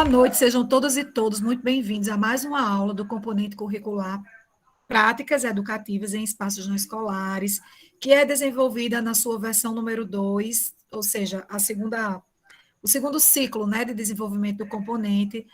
Boa noite, sejam todas e todos muito bem-vindos a mais uma aula do componente curricular Práticas Educativas em Espaços Não Escolares, que é desenvolvida na sua versão número 2, ou seja, o segundo ciclo, né, de desenvolvimento do componente,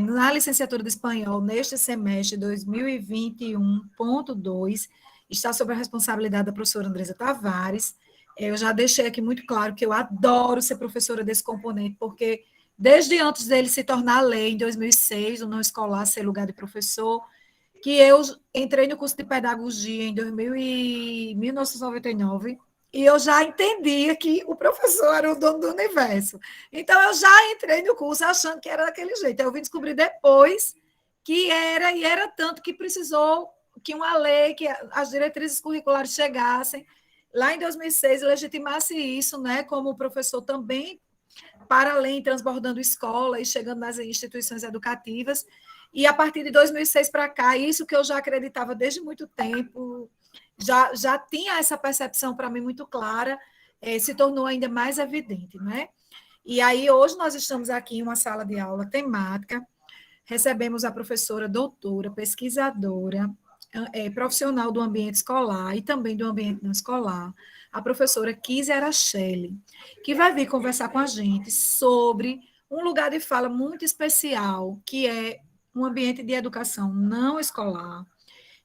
na licenciatura de Espanhol, neste semestre 2021.2, está sob a responsabilidade da professora Andresa Tavares. Eu já deixei aqui muito claro que eu adoro ser professora desse componente, porque desde antes dele se tornar lei, em 2006, o não escolar ser lugar de professor, que eu entrei no curso de pedagogia em 1999, e eu já entendia que o professor era o dono do universo. Então, eu já entrei no curso achando que era daquele jeito. Eu vim descobrir depois que era, e era tanto que precisou que uma lei, que as diretrizes curriculares chegassem, lá em 2006, legitimasse isso, né, como o professor também para além, transbordando escola e chegando nas instituições educativas. E a partir de 2006 para cá, isso que eu já acreditava desde muito tempo, já tinha essa percepção para mim muito clara, se tornou ainda mais evidente, né? E aí, hoje, nós estamos aqui em uma sala de aula temática, recebemos a professora doutora, pesquisadora, profissional do ambiente escolar e também do ambiente não escolar, a professora Kise Araceli, que vai vir conversar com a gente sobre um lugar de fala muito especial, que é um ambiente de educação não escolar,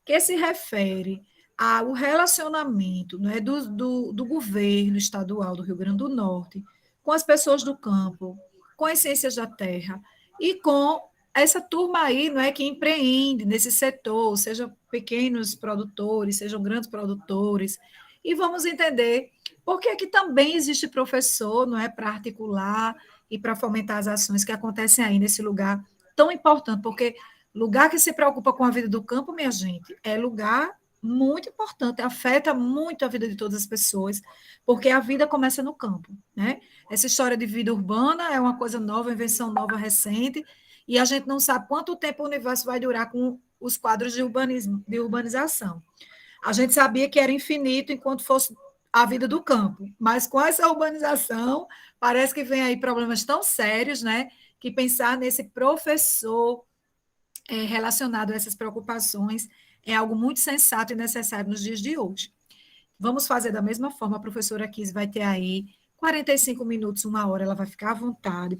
que se refere ao relacionamento, né, do governo estadual do Rio Grande do Norte com as pessoas do campo, com as ciências da terra e com essa turma aí, não é, que empreende nesse setor, sejam pequenos produtores, sejam grandes produtores, e vamos entender por que que também existe professor, não é, para articular e para fomentar as ações que acontecem aí nesse lugar tão importante, porque lugar que se preocupa com a vida do campo, minha gente, é lugar muito importante, afeta muito a vida de todas as pessoas, porque a vida começa no campo, né? Essa história de vida urbana é uma coisa nova, invenção nova, recente, e a gente não sabe quanto tempo o universo vai durar com os quadros de urbanismo, de urbanização. A gente sabia que era infinito enquanto fosse a vida do campo, mas com essa urbanização, parece que vem aí problemas tão sérios, né? Que pensar nesse professor relacionado a essas preocupações é algo muito sensato e necessário nos dias de hoje. Vamos fazer da mesma forma, a professora Kis vai ter aí 45 minutos, uma hora, ela vai ficar à vontade,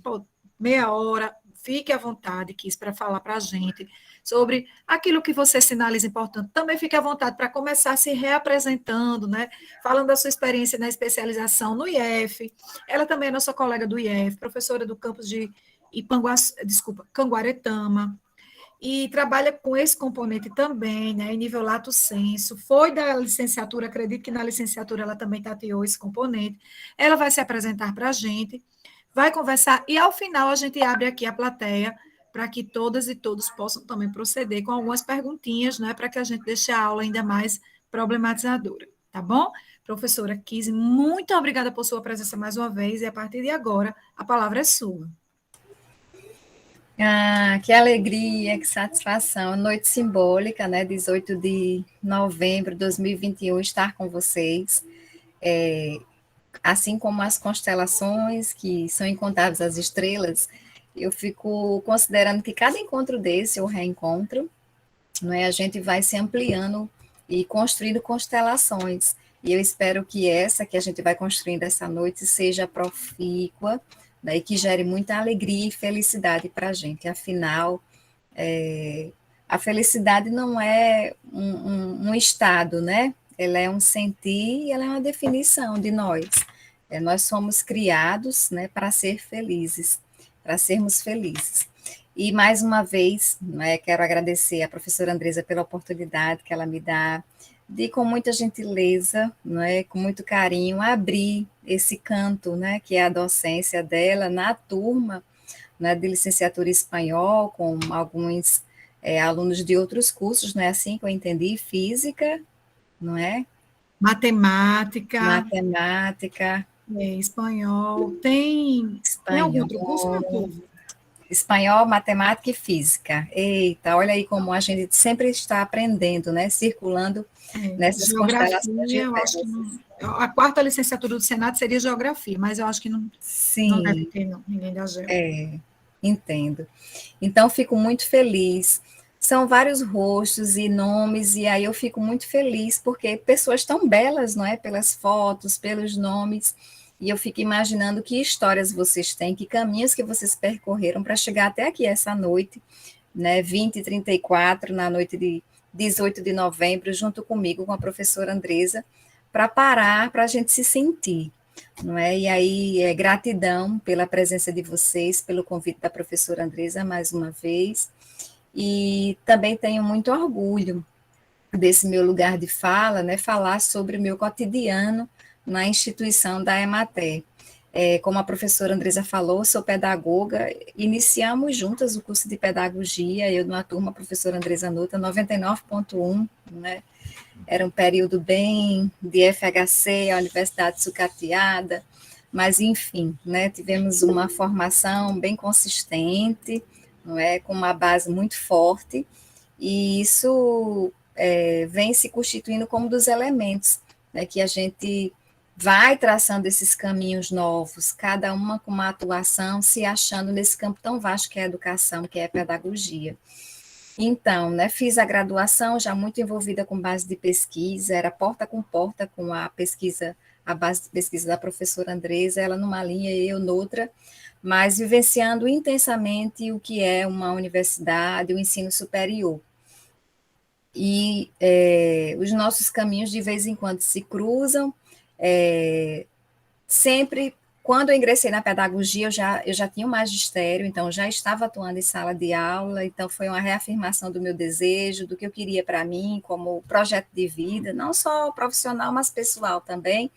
meia hora, fique à vontade, Kis, para falar para a gente sobre aquilo que você sinaliza importante. Também fique à vontade para começar se reapresentando, né? Falando da sua experiência na especialização no IF. Ela também é nossa colega do IF, professora do campus de Canguaretama, e trabalha com esse componente também, né, em nível lato sensu, foi da licenciatura, acredito que na licenciatura ela também tateou esse componente, ela vai se apresentar para a gente, vai conversar, e ao final a gente abre aqui a plateia, para que todas e todos possam também proceder com algumas perguntinhas, né, para que a gente deixe a aula ainda mais problematizadora, tá bom? Professora Kise, muito obrigada por sua presença mais uma vez, e a partir de agora, a palavra é sua. Ah, que alegria, que satisfação. Noite simbólica, né? 18 de novembro de 2021, estar com vocês. Assim como as constelações, que são incontáveis as estrelas, eu fico considerando que cada encontro desse, ou reencontro, não é? A gente vai se ampliando e construindo constelações. E eu espero que essa que a gente vai construindo essa noite seja profícua, daí que gere muita alegria e felicidade para a gente. Afinal, a felicidade não é um estado, né? Ela é um sentir e ela é uma definição de nós. Nós somos criados, né, para ser felizes, para sermos felizes. E mais uma vez, né, quero agradecer à professora Andresa pela oportunidade que ela me dá de, com muita gentileza, né, com muito carinho, abrir esse canto, né, que é a docência dela na turma, né, de licenciatura em espanhol, com alguns alunos de outros cursos, não é assim que eu entendi, física, não é? Matemática, Matemática, espanhol, tem algum outro curso, meu espanhol, povo? espanhol, matemática e física. Eita, olha aí como a gente sempre está aprendendo, né? Circulando nessas constelações Geografia, eu acho que diversas. não. A quarta licenciatura do Senado seria geografia, mas eu acho que não, não deve Sim, ter, não, ninguém da geo. Entendo. Então, fico muito feliz. São vários rostos e nomes, e aí eu fico muito feliz, porque pessoas tão belas, não é? Pelas fotos, pelos nomes, e eu fico imaginando que histórias vocês têm, que caminhos que vocês percorreram para chegar até aqui essa noite, né? 20h34, na noite de 18 de novembro, junto comigo, com a professora Andresa, para parar, para a gente se sentir, não é? E aí, gratidão pela presença de vocês, pelo convite da professora Andresa, mais uma vez, e também tenho muito orgulho desse meu lugar de fala, né, falar sobre o meu cotidiano na instituição da Emater. Como a professora Andresa falou, sou pedagoga, iniciamos juntas o curso de pedagogia, eu numa turma, a professora Andresa Nuta, 99.1, né, era um período bem de FHC, a Universidade Sucateada, mas enfim, né, tivemos uma formação bem consistente, não é, com uma base muito forte, e isso vem se constituindo como dos elementos, né, que a gente vai traçando esses caminhos novos, cada uma com uma atuação, se achando nesse campo tão vasto que é a educação, que é a pedagogia. Então, né, fiz a graduação já muito envolvida com base de pesquisa, era porta com a pesquisa, a base de pesquisa da professora Andresa, ela numa linha e eu noutra, mas vivenciando intensamente o que é uma universidade, o ensino superior. E os nossos caminhos de vez em quando se cruzam, sempre, quando eu ingressei na pedagogia, eu já tinha um magistério, então já estava atuando em sala de aula, então foi uma reafirmação do meu desejo, do que eu queria para mim, como projeto de vida, não só profissional, mas pessoal também,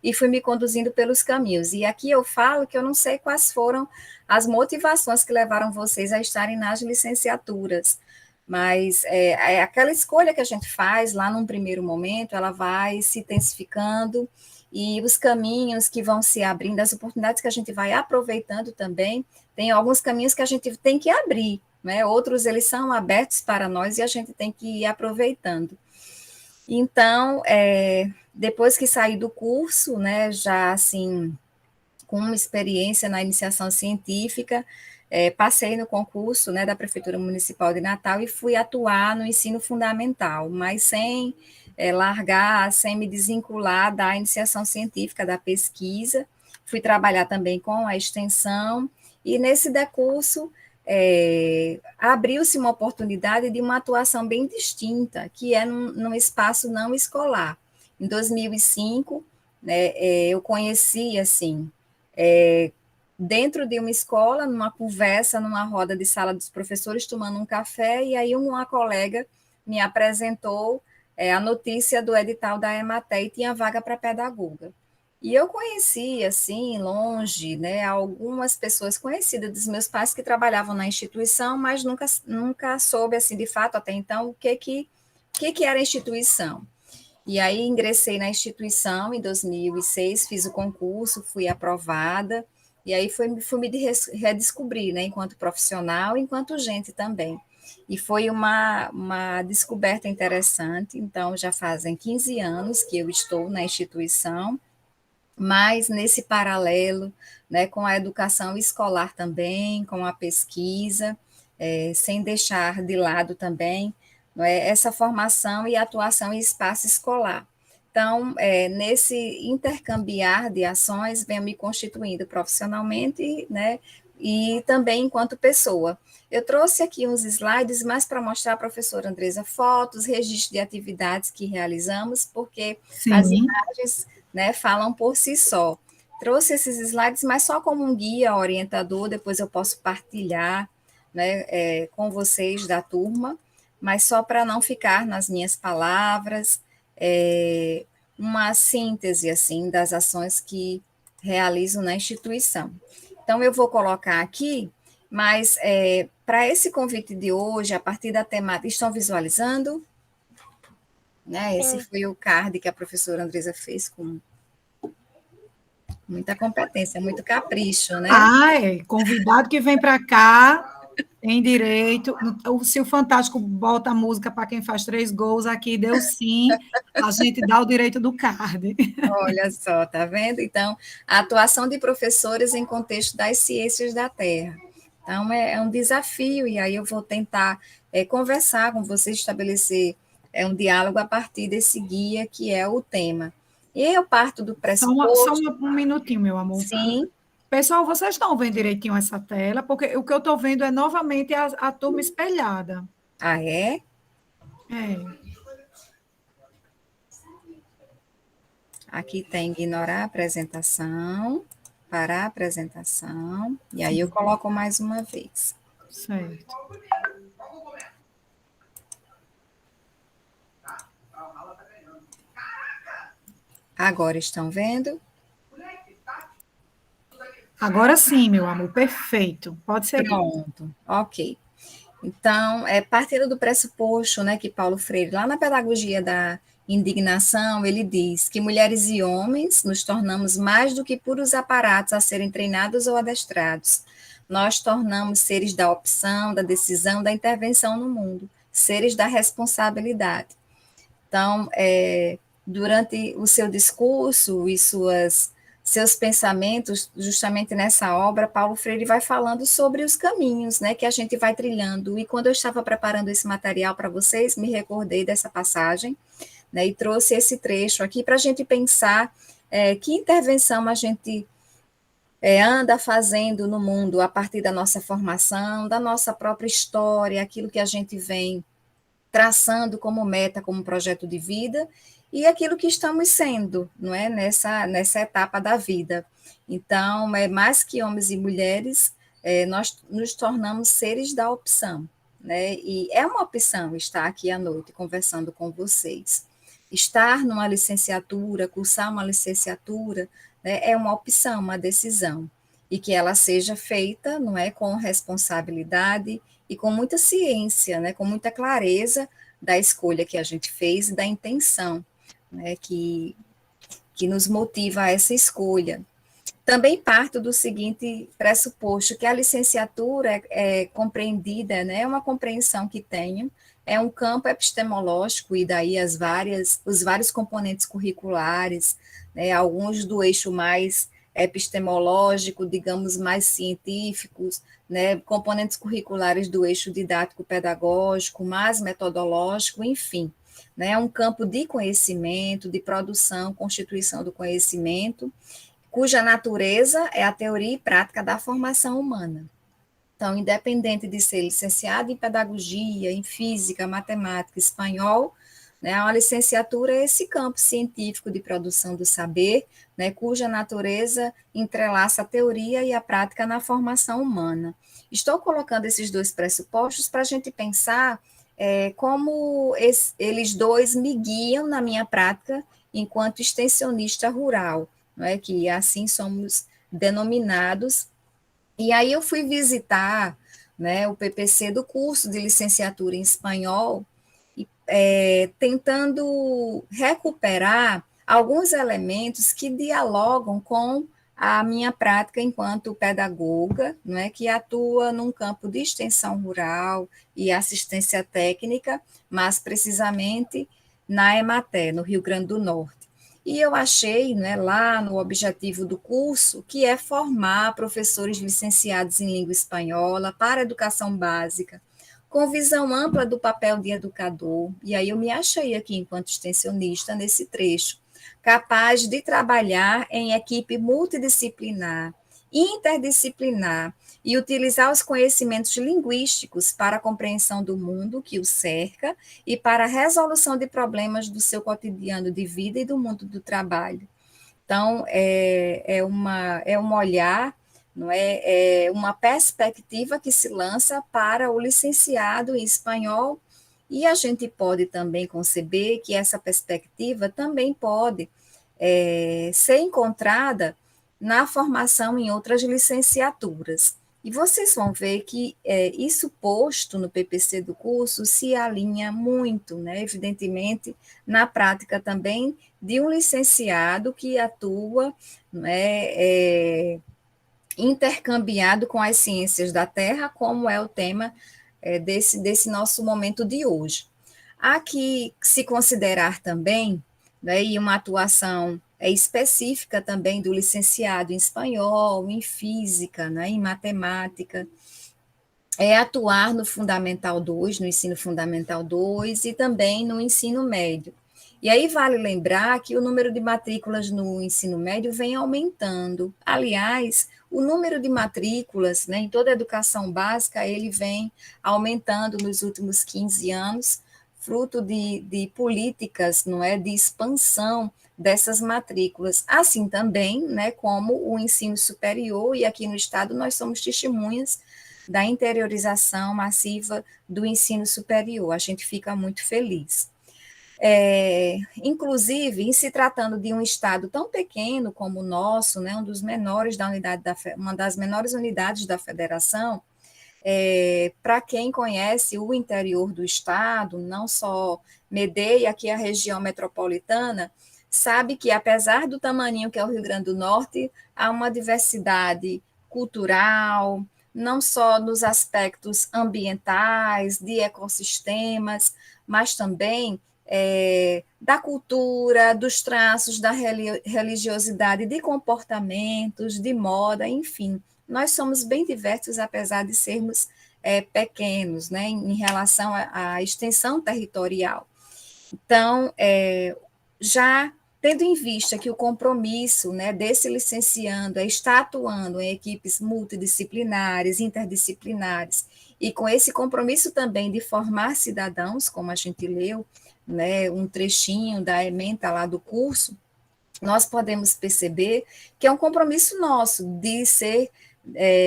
e fui me conduzindo pelos caminhos. E aqui eu falo que eu não sei quais foram as motivações que levaram vocês a estarem nas licenciaturas, mas aquela escolha que a gente faz lá num primeiro momento, ela vai se intensificando, e os caminhos que vão se abrindo, as oportunidades que a gente vai aproveitando também, tem alguns caminhos que a gente tem que abrir, né? Outros eles são abertos para nós e a gente tem que ir aproveitando. Então, depois que saí do curso, né, já assim, com uma experiência na iniciação científica, passei no concurso, né, da Prefeitura Municipal de Natal e fui atuar no ensino fundamental, mas sem largar, sem me desvincular da iniciação científica, da pesquisa. Fui trabalhar também com a extensão, e nesse decurso abriu-se uma oportunidade de uma atuação bem distinta, que é num espaço não escolar. Em 2005, né, eu conheci, assim, dentro de uma escola, numa conversa, numa roda de sala dos professores, tomando um café, e aí uma colega me apresentou a notícia do edital da Emater e tinha vaga para pedagoga. E eu conheci, assim, longe, né, algumas pessoas conhecidas dos meus pais que trabalhavam na instituição, mas nunca soube, assim, de fato, até então, o que era a instituição. E aí ingressei na instituição em 2006, fiz o concurso, fui aprovada, e aí fui me redescobrir, né, enquanto profissional, enquanto gente também. E foi uma descoberta interessante, então já fazem 15 anos que eu estou na instituição, mas nesse paralelo, né, com a educação escolar também, com a pesquisa, sem deixar de lado também, não é, essa formação e atuação em espaço escolar. Então, nesse intercambiar de ações, venho me constituindo profissionalmente, né, e também enquanto pessoa. Eu trouxe aqui uns slides mais para mostrar à professora Andresa fotos, registro de atividades que realizamos, porque Sim. as imagens, né, falam por si só. Trouxe esses slides, mas só como um guia orientador, depois eu posso partilhar, né, com vocês da turma, mas só para não ficar nas minhas palavras, uma síntese assim das ações que realizo na instituição. Então, eu vou colocar aqui, mas para esse convite de hoje, a partir da temática, estão visualizando? Né? Esse foi o card que a professora Andresa fez com muita competência, muito capricho, né? Convidado que vem para cá tem direito. Se o Fantástico bota a música para quem faz 3 gols, aqui deu sim, a gente dá o direito do card. Olha só, tá vendo? Então, a atuação de professores em contexto das ciências da Terra. Então, é um desafio, e aí eu vou tentar conversar com você, estabelecer um diálogo a partir desse guia que é o tema. E eu parto do Só pressuposto, um minutinho, meu amor. sim, Pessoal, vocês estão vendo direitinho essa tela? Porque o que eu estou vendo é novamente a turma espelhada. ah, é? É. Aqui tem ignorar a apresentação, parar a apresentação, e aí eu Sim, coloco mais uma vez. certo. Agora estão vendo? Agora sim, meu amor, perfeito. Pode seguir. Pronto, ok. Então, partindo do pressuposto, né, que Paulo Freire, lá na Pedagogia da Indignação, ele diz que mulheres e homens nos tornamos mais do que puros aparatos a serem treinados ou adestrados. Nós tornamos seres da opção, da decisão, da intervenção no mundo, seres da responsabilidade. Então, durante o seu discurso e seus pensamentos, justamente nessa obra, Paulo Freire vai falando sobre os caminhos, né, que a gente vai trilhando. E quando eu estava preparando esse material para vocês, me recordei dessa passagem, né, e trouxe esse trecho aqui para a gente pensar que intervenção a gente anda fazendo no mundo a partir da nossa formação, da nossa própria história, aquilo que a gente vem traçando como meta, como projeto de vida, e aquilo que estamos sendo, não é, nessa etapa da vida. Então, mais que homens e mulheres, nós nos tornamos seres da opção, né? E é uma opção estar aqui à noite conversando com vocês. Estar numa licenciatura, cursar uma licenciatura, né, é uma opção, uma decisão, e que ela seja feita, não é, com responsabilidade e com muita ciência, né, com muita clareza da escolha que a gente fez e da intenção, né, que nos motiva a essa escolha. Também parto do seguinte pressuposto, que a licenciatura é compreendida, né, é uma compreensão que tenho, é um campo epistemológico, e daí os vários componentes curriculares, né, alguns do eixo mais epistemológico, digamos, mais científicos, né, componentes curriculares do eixo didático-pedagógico, mais metodológico, enfim. Né, é um campo de conhecimento, de produção, constituição do conhecimento, cuja natureza é a teoria e prática da formação humana. Então, independente de ser licenciado em pedagogia, em física, matemática, espanhol, né, uma licenciatura é esse campo científico de produção do saber, né, cuja natureza entrelaça a teoria e a prática na formação humana. Estou colocando esses dois pressupostos para a gente pensar como eles dois me guiam na minha prática enquanto extensionista rural, não é, que assim somos denominados. E aí eu fui visitar, né, o PPC do curso de licenciatura em espanhol, tentando recuperar alguns elementos que dialogam com a minha prática enquanto pedagoga, não é, que atua num campo de extensão rural e assistência técnica, mas precisamente na Emater, no Rio Grande do Norte. E eu achei, né, lá no objetivo do curso, que é formar professores licenciados em língua espanhola para educação básica, com visão ampla do papel de educador. E aí eu me achei aqui, enquanto extensionista, nesse trecho, capaz de trabalhar em equipe multidisciplinar, interdisciplinar, e utilizar os conhecimentos linguísticos para a compreensão do mundo que o cerca e para a resolução de problemas do seu cotidiano de vida e do mundo do trabalho. Então, é um olhar, não é uma perspectiva que se lança para o licenciado em espanhol, e a gente pode também conceber que essa perspectiva também pode ser encontrada na formação em outras licenciaturas. E vocês vão ver que isso posto no PPC do curso se alinha muito, né, evidentemente, na prática também de um licenciado que atua, né, intercambiado com as ciências da Terra, como é o tema desse nosso momento de hoje. Há que se considerar também, né, e uma atuação específica também do licenciado em espanhol, em física, né, em matemática, é atuar no Fundamental 2, no ensino Fundamental 2 e também no ensino médio. E aí vale lembrar que o número de matrículas no ensino médio vem aumentando. Aliás, o número de matrículas, né, em toda a educação básica, ele vem aumentando nos últimos 15 anos, fruto de políticas, não é, de expansão dessas matrículas. Assim também, né, como o ensino superior, e aqui no estado nós somos testemunhas da interiorização massiva do ensino superior. A gente fica muito feliz. Inclusive, em se tratando de um estado tão pequeno como o nosso, né, um dos menores da unidade uma das menores unidades da federação, para quem conhece o interior do estado, não só Medeia, aqui a região metropolitana, sabe que apesar do tamaninho que é o Rio Grande do Norte, há uma diversidade cultural, não só nos aspectos ambientais, de ecossistemas, mas também da cultura, dos traços, da religiosidade, de comportamentos, de moda, enfim. Nós somos bem diversos, apesar de sermos pequenos, né, em relação à extensão territorial. Então, já tendo em vista que o compromisso, né, desse licenciando está atuando em equipes multidisciplinares, interdisciplinares, e com esse compromisso também de formar cidadãos, como a gente leu, né, um trechinho da ementa lá do curso, nós podemos perceber que é um compromisso nosso de ser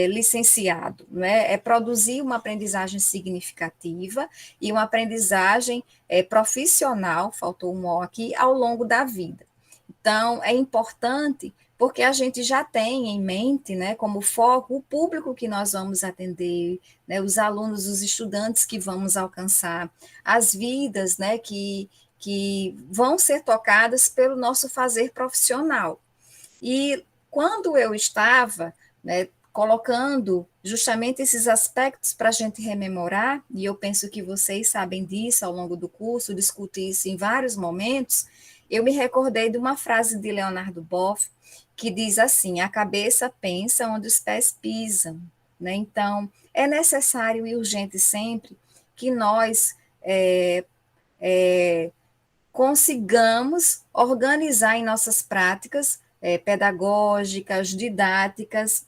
licenciado, né? É produzir uma aprendizagem significativa e uma aprendizagem profissional, faltou um O aqui, ao longo da vida. Então, é importante porque a gente já tem em mente, né, como foco, o público que nós vamos atender, né, os alunos, os estudantes que vamos alcançar, as vidas, né, que vão ser tocadas pelo nosso fazer profissional. E quando eu estava, né, colocando justamente esses aspectos para a gente rememorar, e eu penso que vocês sabem disso ao longo do curso, discuti isso em vários momentos, eu me recordei de uma frase de Leonardo Boff, que diz assim: a cabeça pensa onde os pés pisam. Né? Então, é necessário e urgente sempre que nós consigamos organizar em nossas práticas pedagógicas, didáticas,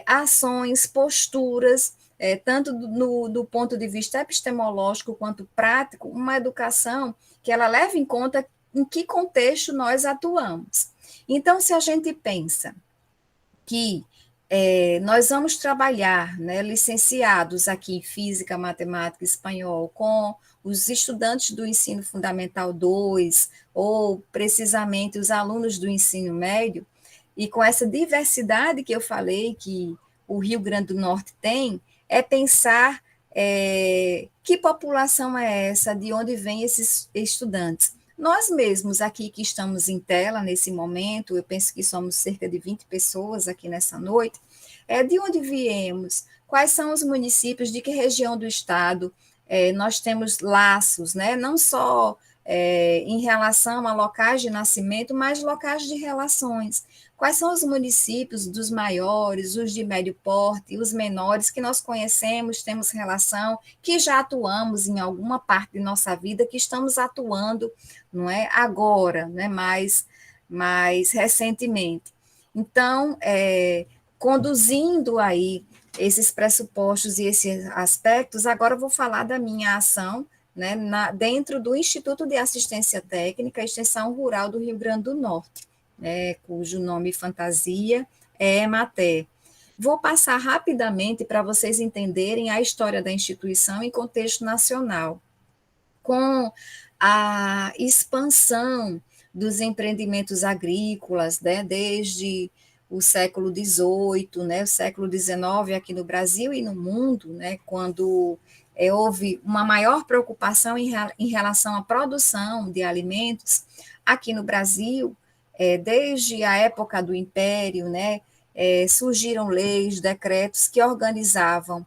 ações, posturas, tanto do ponto de vista epistemológico quanto prático, uma educação que ela leve em conta em que contexto nós atuamos. Então, se a gente pensa que nós vamos trabalhar, né, licenciados aqui em Física, Matemática e Espanhol, com os estudantes do Ensino Fundamental 2, ou precisamente os alunos do ensino médio, e com essa diversidade que eu falei que o Rio Grande do Norte tem, é pensar que população é essa, de onde vêm esses estudantes. Nós mesmos aqui que estamos em tela nesse momento, eu penso que somos cerca de 20 pessoas aqui nessa noite, de onde viemos, quais são os municípios, de que região do estado, nós temos laços, né? Não só em relação a locais de nascimento, mas locais de relações. Quais são os municípios dos maiores, os de médio porte, os menores que nós conhecemos, temos relação, que já atuamos em alguma parte de nossa vida, que estamos atuando, não é agora, né, mais recentemente. Então, conduzindo aí esses pressupostos e esses aspectos, agora eu vou falar da minha ação, né, dentro do Instituto de Assistência Técnica e Extensão Rural do Rio Grande do Norte, cujo nome fantasia é EMATE. Vou passar rapidamente para vocês entenderem a história da instituição em contexto nacional. Com a expansão dos empreendimentos agrícolas, né, desde o século XVIII, né, o século XIX aqui no Brasil e no mundo, né, quando houve uma maior preocupação em relação à produção de alimentos aqui no Brasil, desde a época do Império, né, surgiram leis, decretos que organizavam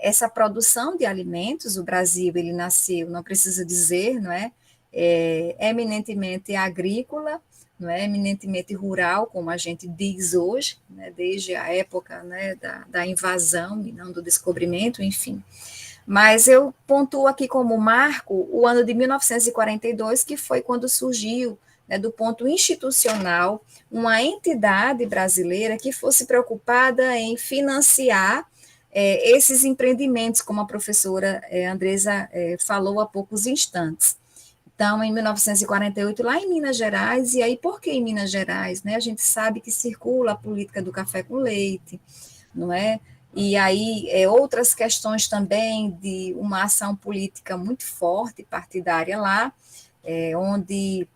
essa produção de alimentos. O Brasil, ele nasceu, não precisa dizer, não é? eminentemente agrícola, não é eminentemente rural, como a gente diz hoje, né, desde a época, né, da invasão e não do descobrimento, enfim. Mas eu pontuo aqui como marco o ano de 1942, que foi quando surgiu, né, do ponto institucional, uma entidade brasileira que fosse preocupada em financiar esses empreendimentos, como a professora Andresa falou há poucos instantes. Então, em 1948, lá em Minas Gerais, e aí por que em Minas Gerais? Né? A gente sabe que circula a política do café com leite, não é? E aí outras questões também de uma ação política muito forte, partidária lá, onde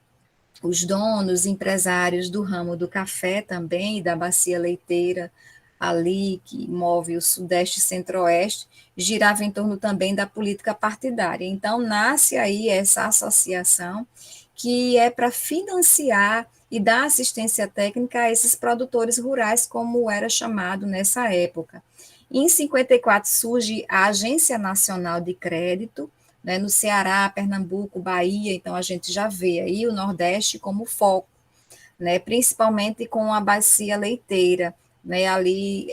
os donos, empresários do ramo do café também, e da bacia leiteira ali, que move o Sudeste e Centro-Oeste, girava em torno também da política partidária. Então, nasce aí essa associação que é para financiar e dar assistência técnica a esses produtores rurais, como era chamado nessa época. Em 54 surge a Agência Nacional de Crédito, né, no Ceará, Pernambuco, Bahia, então a gente já vê aí o Nordeste como foco, né, principalmente com a bacia leiteira, né, ali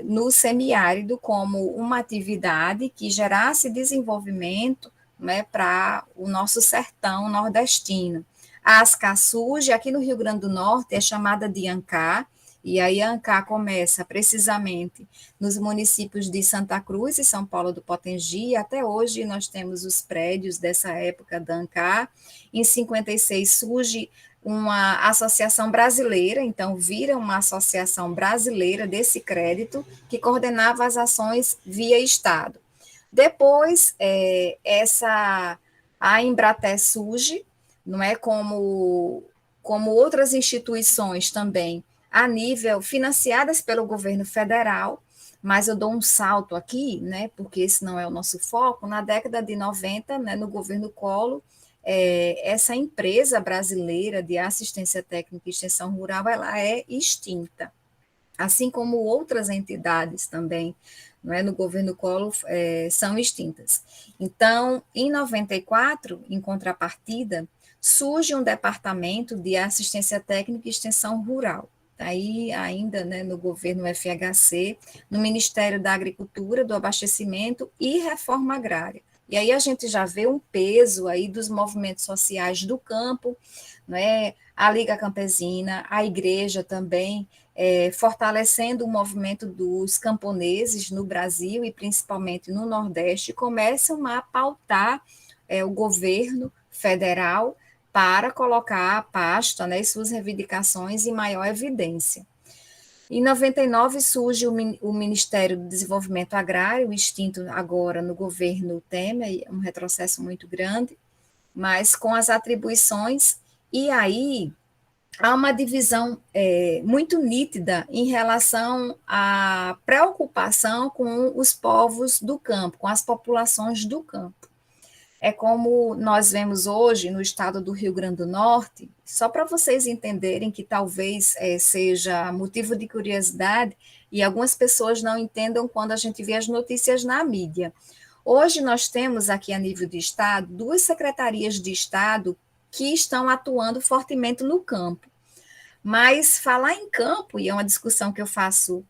no semiárido, como uma atividade que gerasse desenvolvimento, né, para o nosso sertão nordestino. A Ascar surge aqui no Rio Grande do Norte, é chamada de ANCAR, e aí a ANCAR começa precisamente nos municípios de Santa Cruz e São Paulo do Potengi. Até hoje nós temos os prédios dessa época da ANCAR. Em 56 surge uma associação brasileira, então vira uma associação brasileira desse crédito, que coordenava as ações via Estado. Depois, a Embrater surge, não é, como outras instituições também, a nível financiadas pelo governo federal, mas eu dou um salto aqui, né, porque esse não é o nosso foco, na década de 90, né, no governo Collor, essa empresa brasileira de assistência técnica e extensão rural, ela é extinta, assim como outras entidades também, não é, no governo Collor, são extintas. Então, em 94, em contrapartida, surge um departamento de assistência técnica e extensão rural, aí ainda, né, no governo FHC, no Ministério da Agricultura, do Abastecimento e Reforma Agrária. E aí a gente já vê um peso aí dos movimentos sociais do campo, né, a Liga Campesina, a igreja também, fortalecendo o movimento dos camponeses no Brasil e principalmente no Nordeste, começam a pautar o governo federal para colocar a pasta, né, e suas reivindicações em maior evidência. Em 99 surge o Ministério do Desenvolvimento Agrário, extinto agora no governo Temer, um retrocesso muito grande, mas com as atribuições, e aí há uma divisão muito nítida em relação à preocupação com os povos do campo, com as populações do campo. É como nós vemos hoje no estado do Rio Grande do Norte, só para vocês entenderem que talvez seja motivo de curiosidade e algumas pessoas não entendam quando a gente vê as notícias na mídia. Hoje nós temos aqui a nível de estado 2 secretarias de estado que estão atuando fortemente no campo. Mas falar em campo, e é uma discussão que eu faço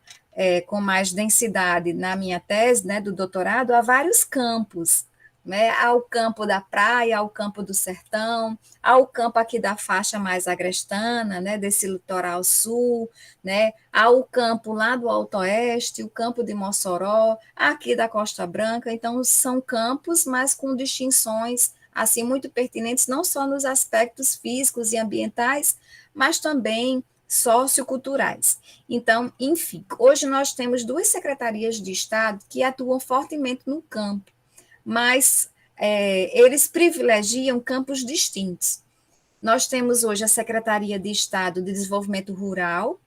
com mais densidade na minha tese, né, do doutorado, há vários campos, né, ao campo da praia, ao campo do sertão, ao campo aqui da faixa mais agrestana, né, desse litoral sul, né, ao campo lá do Alto Oeste, o campo de Mossoró, aqui da Costa Branca. Então são campos, mas com distinções assim muito pertinentes, não só nos aspectos físicos e ambientais, mas também socioculturais. Então, enfim, hoje nós temos 2 secretarias de Estado que atuam fortemente no campo, mas eles privilegiam campos distintos. Nós temos hoje a Secretaria de Estado de Desenvolvimento Rural,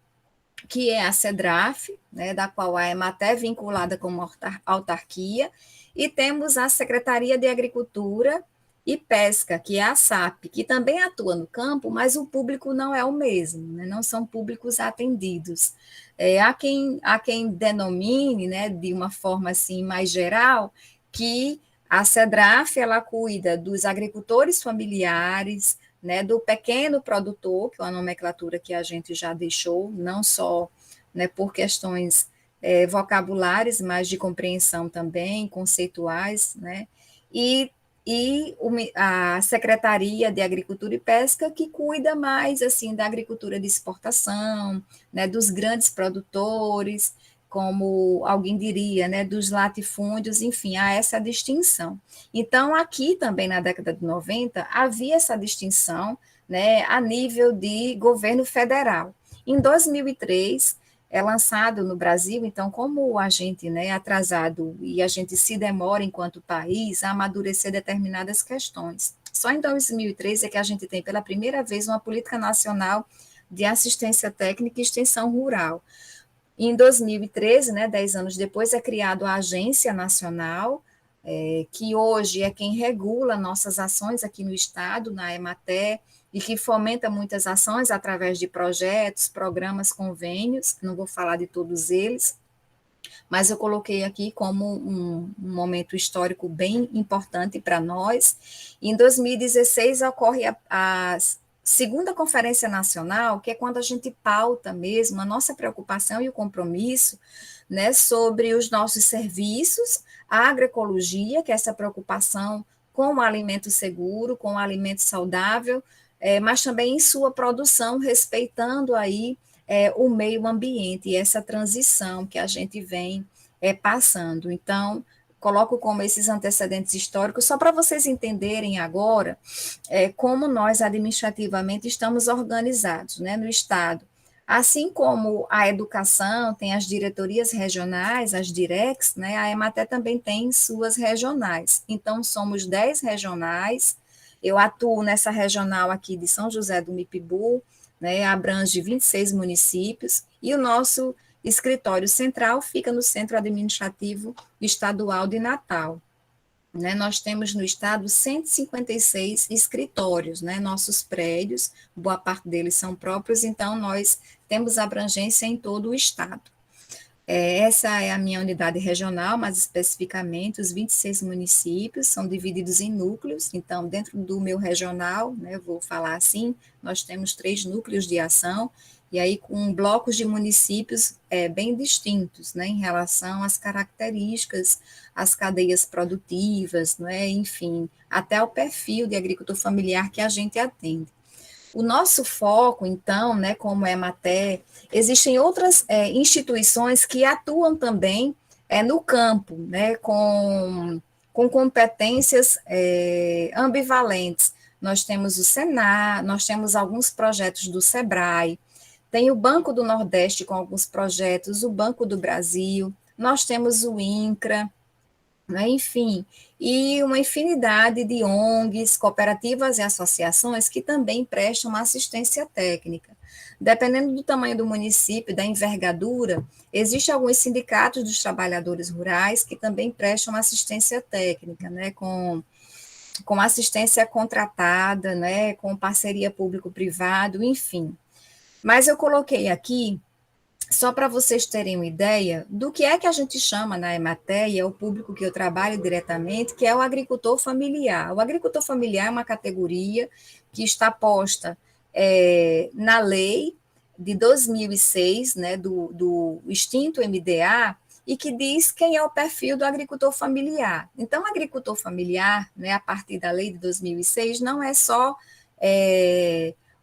que é a SEDRAF, né, da qual a Emater é vinculada como autarquia, e temos a Secretaria de Agricultura e Pesca, que é a SAP, que também atua no campo, mas o público não é o mesmo, né, não são públicos atendidos. Há quem denomine, né, de uma forma assim mais geral, que A CEDRAF, ela cuida dos agricultores familiares, né, do pequeno produtor, que é uma nomenclatura que a gente já deixou, não só, né, por questões vocabulares, mas de compreensão também, conceituais, né, e, a Secretaria de Agricultura e Pesca, que cuida mais, assim, da agricultura de exportação, né, dos grandes produtores, como alguém diria, né, dos latifúndios, enfim, há essa distinção. Então, aqui também na década de 90, havia essa distinção, né, a nível de governo federal. Em 2003, é lançado no Brasil, então, como a gente, né, é atrasado e a gente se demora enquanto país a amadurecer determinadas questões. Só em 2003 é que a gente tem pela primeira vez uma política nacional de assistência técnica e extensão rural. Em 2013, né, 10 anos depois, é criada a Agência Nacional, que hoje é quem regula nossas ações aqui no Estado, na Emater, e que fomenta muitas ações através de projetos, programas, convênios, não vou falar de todos eles, mas eu coloquei aqui como um momento histórico bem importante para nós. Em 2016 ocorre a segunda Conferência Nacional, que é quando a gente pauta mesmo a nossa preocupação e o compromisso, né, sobre os nossos serviços, a agroecologia, que é essa preocupação com o alimento seguro, com o alimento saudável, mas também em sua produção, respeitando aí o meio ambiente e essa transição que a gente vem passando. Então, coloco como esses antecedentes históricos, só para vocês entenderem agora como nós administrativamente estamos organizados, né, no Estado. Assim como a educação tem as diretorias regionais, as DIRECs, né, a Emater também tem suas regionais. Então, somos 10 regionais, eu atuo nessa regional aqui de São José do Mipibu, né, abrange 26 municípios, e o nosso escritório central fica no Centro Administrativo Estadual de Natal. Né, nós temos no estado 156 escritórios, né, nossos prédios, boa parte deles são próprios, então nós temos abrangência em todo o estado. Essa é a minha unidade regional, mais especificamente, os 26 municípios são divididos em núcleos, então dentro do meu regional, né, vou falar assim, nós temos 3 núcleos de ação, e aí com blocos de municípios bem distintos, né, em relação às características, às cadeias produtivas, né, enfim, até o perfil de agricultor familiar que a gente atende. O nosso foco, então, né, como é Emater, existem outras instituições que atuam também no campo, né, com competências ambivalentes. Nós temos o Senar, nós temos alguns projetos do SEBRAE, tem o Banco do Nordeste com alguns projetos, o Banco do Brasil, nós temos o INCRA, né, enfim, e uma infinidade de ONGs, cooperativas e associações que também prestam assistência técnica. Dependendo do tamanho do município, da envergadura, existem alguns sindicatos dos trabalhadores rurais que também prestam assistência técnica, né, com assistência contratada, né, com parceria público-privado, enfim. Mas eu coloquei aqui, só para vocês terem uma ideia do que é que a gente chama na Emater, e é o público que eu trabalho diretamente, que é o agricultor familiar. O agricultor familiar é uma categoria que está posta na lei de 2006, né, do extinto MDA, e que diz quem é o perfil do agricultor familiar. Então, o agricultor familiar, né, a partir da lei de 2006, não é só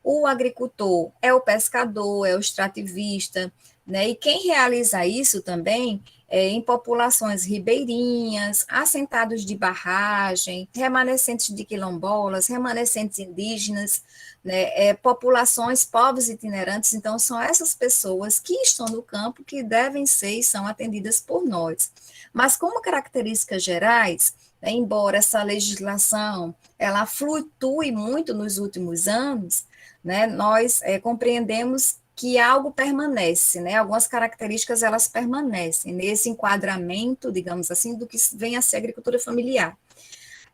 o agricultor, é o pescador, é o extrativista, né? E quem realiza isso também em populações ribeirinhas, assentados de barragem, remanescentes de quilombolas, remanescentes indígenas, né? Populações, povos itinerantes. Então, são essas pessoas que estão no campo que devem ser e são atendidas por nós. Mas, como características gerais, né, embora essa legislação ela flutue muito nos últimos anos, né, nós compreendemos que algo permanece, né, algumas características elas permanecem nesse enquadramento, digamos assim, do que vem a ser agricultura familiar.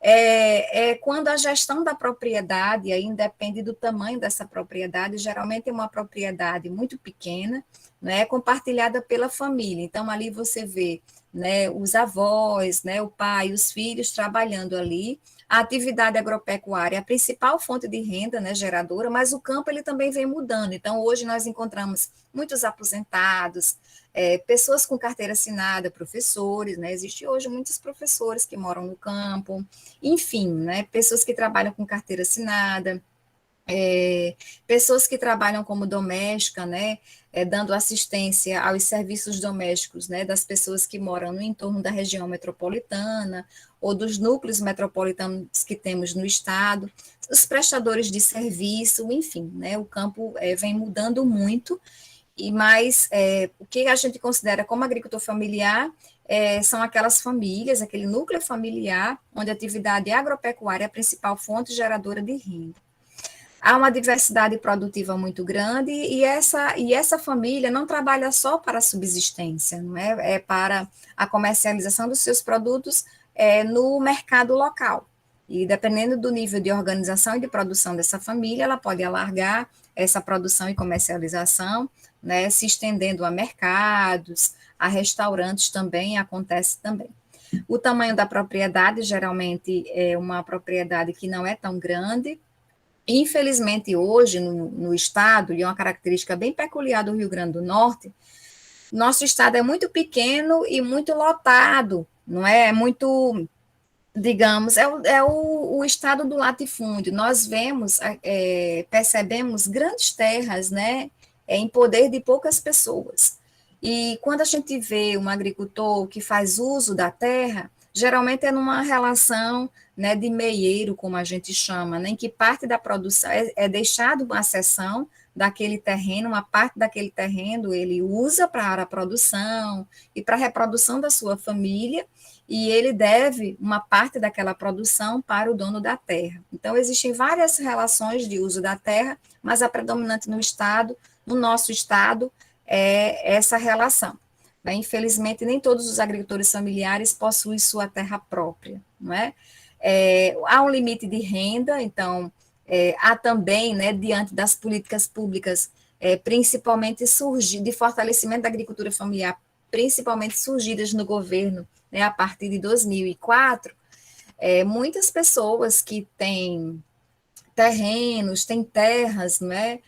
é quando a gestão da propriedade aí depende do tamanho dessa propriedade, geralmente é uma propriedade muito pequena, né, compartilhada pela família. Então, ali você vê, né, os avós, né, o pai, os filhos trabalhando ali. A atividade agropecuária é a principal fonte de renda, né, geradora, mas o campo ele também vem mudando. Então, hoje nós encontramos muitos aposentados, pessoas com carteira assinada, professores, né, existe hoje muitos professores que moram no campo, enfim, né, pessoas que trabalham com carteira assinada, pessoas que trabalham como doméstica, né, dando assistência aos serviços domésticos, né, das pessoas que moram no entorno da região metropolitana ou dos núcleos metropolitanos que temos no estado, os prestadores de serviço, enfim, né, o campo vem mudando muito, e mais o que a gente considera como agricultor familiar são aquelas famílias, aquele núcleo familiar, onde a atividade agropecuária é a principal fonte geradora de renda. Há uma diversidade produtiva muito grande e essa família não trabalha só para a subsistência, não é? É para a comercialização dos seus produtos no mercado local. E dependendo do nível de organização e de produção dessa família, ela pode alargar essa produção e comercialização, né, se estendendo a mercados, a restaurantes também, acontece também. O tamanho da propriedade, geralmente, é uma propriedade que não é tão grande. Infelizmente, hoje, no estado, e é uma característica bem peculiar do Rio Grande do Norte, nosso estado é muito pequeno e muito lotado, não é? É muito, digamos, o estado do latifúndio. Nós vemos, percebemos grandes terras, né, em poder de poucas pessoas. E quando a gente vê um agricultor que faz uso da terra, geralmente é numa relação, né, de meieiro, como a gente chama, né, em que parte da produção é deixado uma seção daquele terreno, uma parte daquele terreno ele usa para a produção e para a reprodução da sua família, e ele deve uma parte daquela produção para o dono da terra. Então, existem várias relações de uso da terra, mas a predominante no nosso estado, é essa relação. Infelizmente, nem todos os agricultores familiares possuem sua terra própria, não é? Há um limite de renda, então, há também, né, diante das políticas públicas, principalmente de fortalecimento da agricultura familiar, principalmente surgidas no governo, né, a partir de 2004, muitas pessoas que têm terrenos, têm terras, né,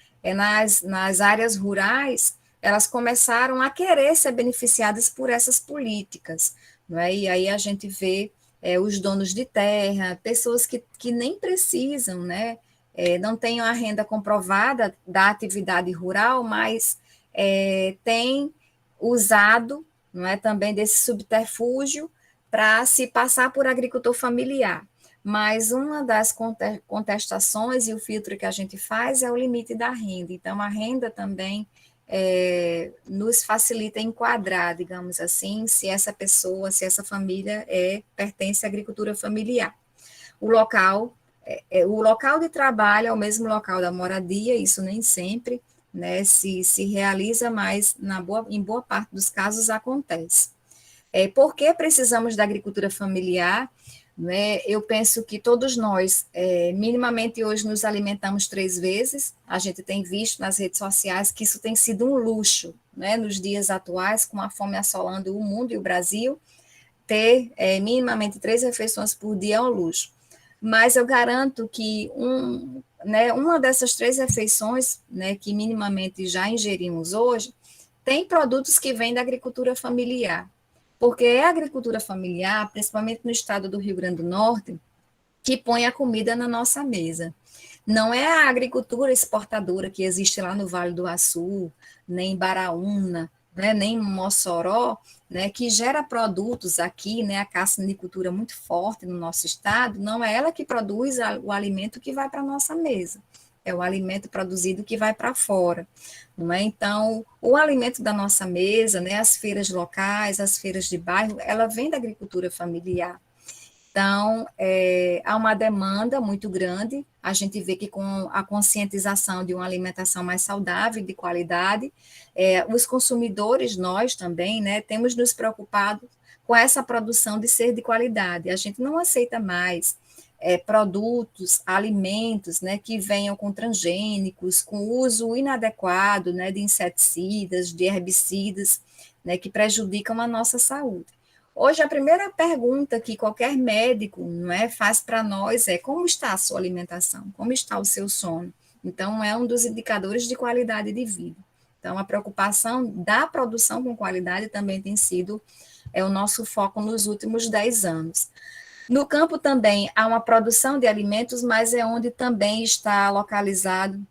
nas áreas rurais, elas começaram a querer ser beneficiadas por essas políticas, não é? E aí a gente vê os donos de terra, pessoas que nem precisam, né, não têm a renda comprovada da atividade rural, mas têm usado, não é, também desse subterfúgio para se passar por agricultor familiar. Mas uma das contestações e o filtro que a gente faz é o limite da renda. Então, a renda também nos facilita enquadrar, digamos assim, se essa pessoa, se essa família pertence à agricultura familiar. O local de trabalho é o mesmo local da moradia, isso nem sempre, né, se realiza, mas em boa parte dos casos acontece. Por que precisamos da agricultura familiar? Né? Eu penso que todos nós, minimamente hoje, nos alimentamos 3 vezes. A gente tem visto nas redes sociais que isso tem sido um luxo, né? Nos dias atuais, com a fome assolando o mundo e o Brasil, ter minimamente 3 refeições por dia é um luxo. Mas eu garanto que uma dessas 3 refeições, né, que minimamente já ingerimos hoje, tem produtos que vêm da agricultura familiar. Porque é a agricultura familiar, principalmente no estado do Rio Grande do Norte, que põe a comida na nossa mesa. Não é a agricultura exportadora que existe lá no Vale do Açu, nem em Baraúna, né, nem em Mossoró, né, que gera produtos aqui, né, a cassinicultura muito forte no nosso estado, não é ela que produz o alimento que vai para a nossa mesa. É o alimento produzido que vai para fora, não é? Então, o alimento da nossa mesa, né, as feiras locais, as feiras de bairro, ela vem da agricultura familiar. Então, há uma demanda muito grande, a gente vê que com a conscientização de uma alimentação mais saudável e de qualidade, os consumidores, nós também, né, temos nos preocupado com essa produção de ser de qualidade. A gente não aceita mais produtos, alimentos, né, que venham com transgênicos, com uso inadequado, né, de inseticidas, de herbicidas, né, que prejudicam a nossa saúde. Hoje, a primeira pergunta que qualquer médico, não é, faz para nós é: como está a sua alimentação? Como está o seu sono? Então, é um dos indicadores de qualidade de vida. Então, a preocupação da produção com qualidade também tem sido o nosso foco nos últimos 10 anos. No campo também há uma produção de alimentos, mas é onde também está localizado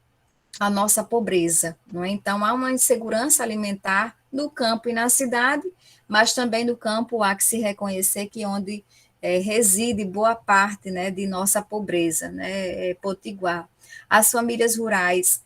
a nossa pobreza, não é? Então, há uma insegurança alimentar no campo e na cidade, mas também no campo há que se reconhecer que onde reside boa parte, né, de nossa pobreza, né, potiguar. As famílias rurais,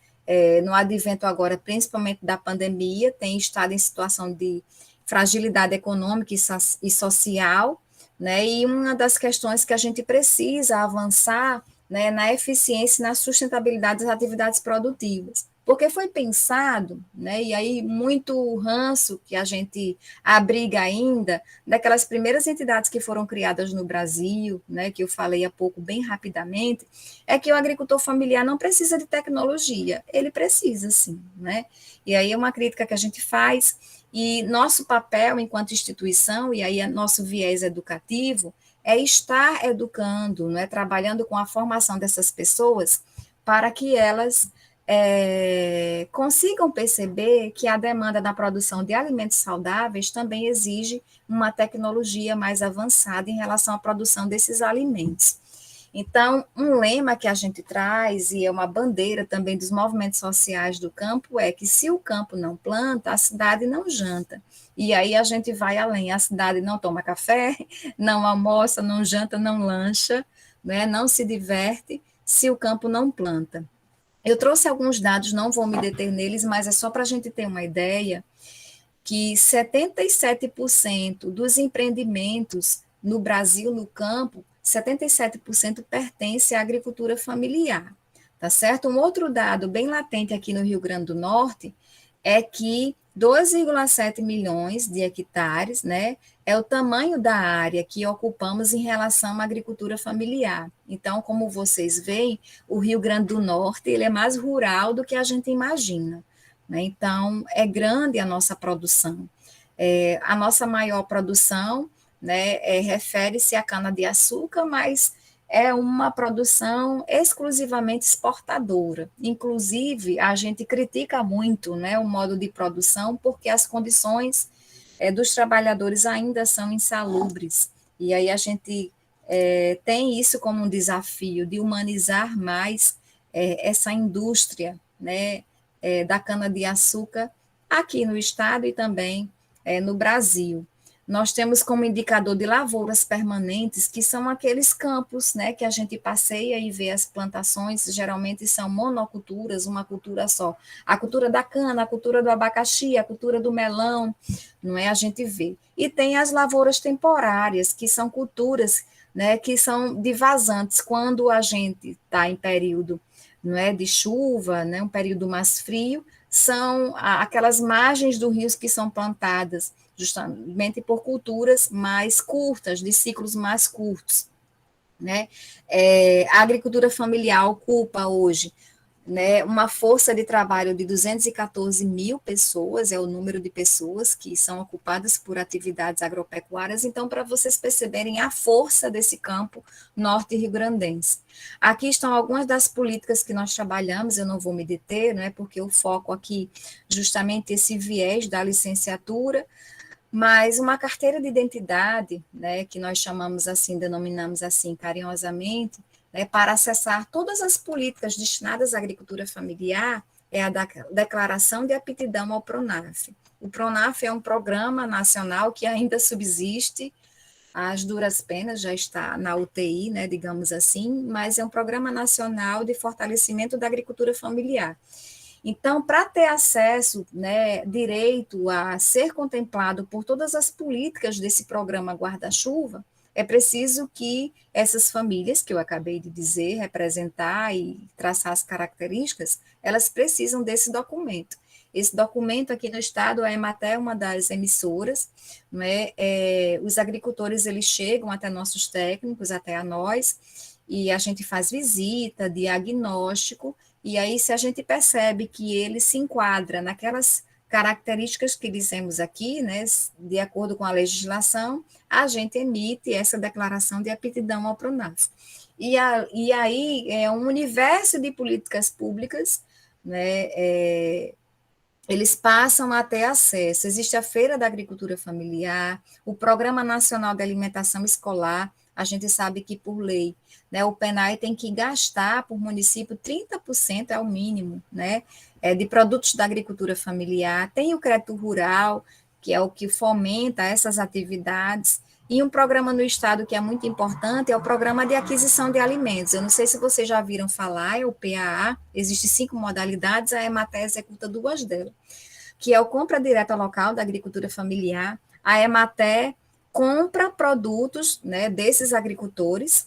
no advento agora, principalmente da pandemia, têm estado em situação de fragilidade econômica e social, né, e uma das questões que a gente precisa avançar, né, na eficiência e na sustentabilidade das atividades produtivas. Porque foi pensado, né, e aí muito ranço que a gente abriga ainda, daquelas primeiras entidades que foram criadas no Brasil, né, que eu falei há pouco bem rapidamente, é que o agricultor familiar não precisa de tecnologia, ele precisa sim, né, e aí é uma crítica que a gente faz, e nosso papel enquanto instituição, e aí é nosso viés educativo, é estar educando, não é, trabalhando com a formação dessas pessoas para que elas consigam perceber que a demanda da produção de alimentos saudáveis também exige uma tecnologia mais avançada em relação à produção desses alimentos. Então, um lema que a gente traz, e é uma bandeira também dos movimentos sociais do campo, é que se o campo não planta, a cidade não janta. E aí a gente vai além, a cidade não toma café, não almoça, não janta, não lancha, né, não se diverte, se o campo não planta. Eu trouxe alguns dados, não vou me deter neles, mas é só para a gente ter uma ideia, que 77% dos empreendimentos no Brasil, no campo, 77% pertence à agricultura familiar, tá certo? Um outro dado bem latente aqui no Rio Grande do Norte é que 2,7 milhões de hectares, né, é o tamanho da área que ocupamos em relação à agricultura familiar. Então, como vocês veem, o Rio Grande do Norte, ele é mais rural do que a gente imagina, né? Então, é grande a nossa produção. A nossa maior produção, né, refere-se à cana-de-açúcar, mas é uma produção exclusivamente exportadora. Inclusive, a gente critica muito, né, o modo de produção, porque as condições dos trabalhadores ainda são insalubres. E aí a gente tem isso como um desafio de humanizar mais essa indústria, né, da cana-de-açúcar aqui no estado e também no Brasil. Nós temos como indicador de lavouras permanentes, que são aqueles campos, né, que a gente passeia e vê as plantações, geralmente são monoculturas, uma cultura só. A cultura da cana, a cultura do abacaxi, a cultura do melão, não é? A gente vê. E tem as lavouras temporárias, que são culturas, né, que são de vazantes, quando a gente está em período, não é, de chuva, né, um período mais frio, são aquelas margens do rio que são plantadas justamente por culturas mais curtas, de ciclos mais curtos, né? A agricultura familiar ocupa hoje, né, uma força de trabalho de 214 mil pessoas, é o número de pessoas que são ocupadas por atividades agropecuárias, então, para vocês perceberem a força desse campo norte rio-grandense. Aqui estão algumas das políticas que nós trabalhamos, eu não vou me deter, né, porque o foco aqui, justamente esse viés da licenciatura, mas uma carteira de identidade, né, que nós chamamos assim, denominamos assim carinhosamente, né, para acessar todas as políticas destinadas à agricultura familiar, é a declaração de aptidão ao PRONAF. O PRONAF é um programa nacional que ainda subsiste, às duras penas, já está na UTI, né, digamos assim, mas é um programa nacional de fortalecimento da agricultura familiar. Então, para ter acesso, né, direito a ser contemplado por todas as políticas desse programa guarda-chuva, é preciso que essas famílias, que eu acabei de dizer, representar e traçar as características, elas precisam desse documento. Esse documento aqui no estado, a Emater é uma das emissoras, né, os agricultores, eles chegam até nossos técnicos, até a nós, e a gente faz visita, diagnóstico, e aí se a gente percebe que ele se enquadra naquelas características que dizemos aqui, né, de acordo com a legislação, a gente emite essa declaração de aptidão ao PRONAF. E aí é um universo de políticas públicas, né, eles passam a ter acesso. Existe a Feira da Agricultura Familiar, o Programa Nacional de Alimentação Escolar, a gente sabe que por lei, né, o PENAE tem que gastar por município 30% é o mínimo, né, de produtos da agricultura familiar. Tem o crédito rural, que é o que fomenta essas atividades, e um programa no estado que é muito importante é o Programa de Aquisição de Alimentos. Eu não sei se vocês já viram falar, é o PAA, existem 5 modalidades, a Emater executa 2 delas, que é o compra direta local da agricultura familiar. A Emater compra produtos, né, desses agricultores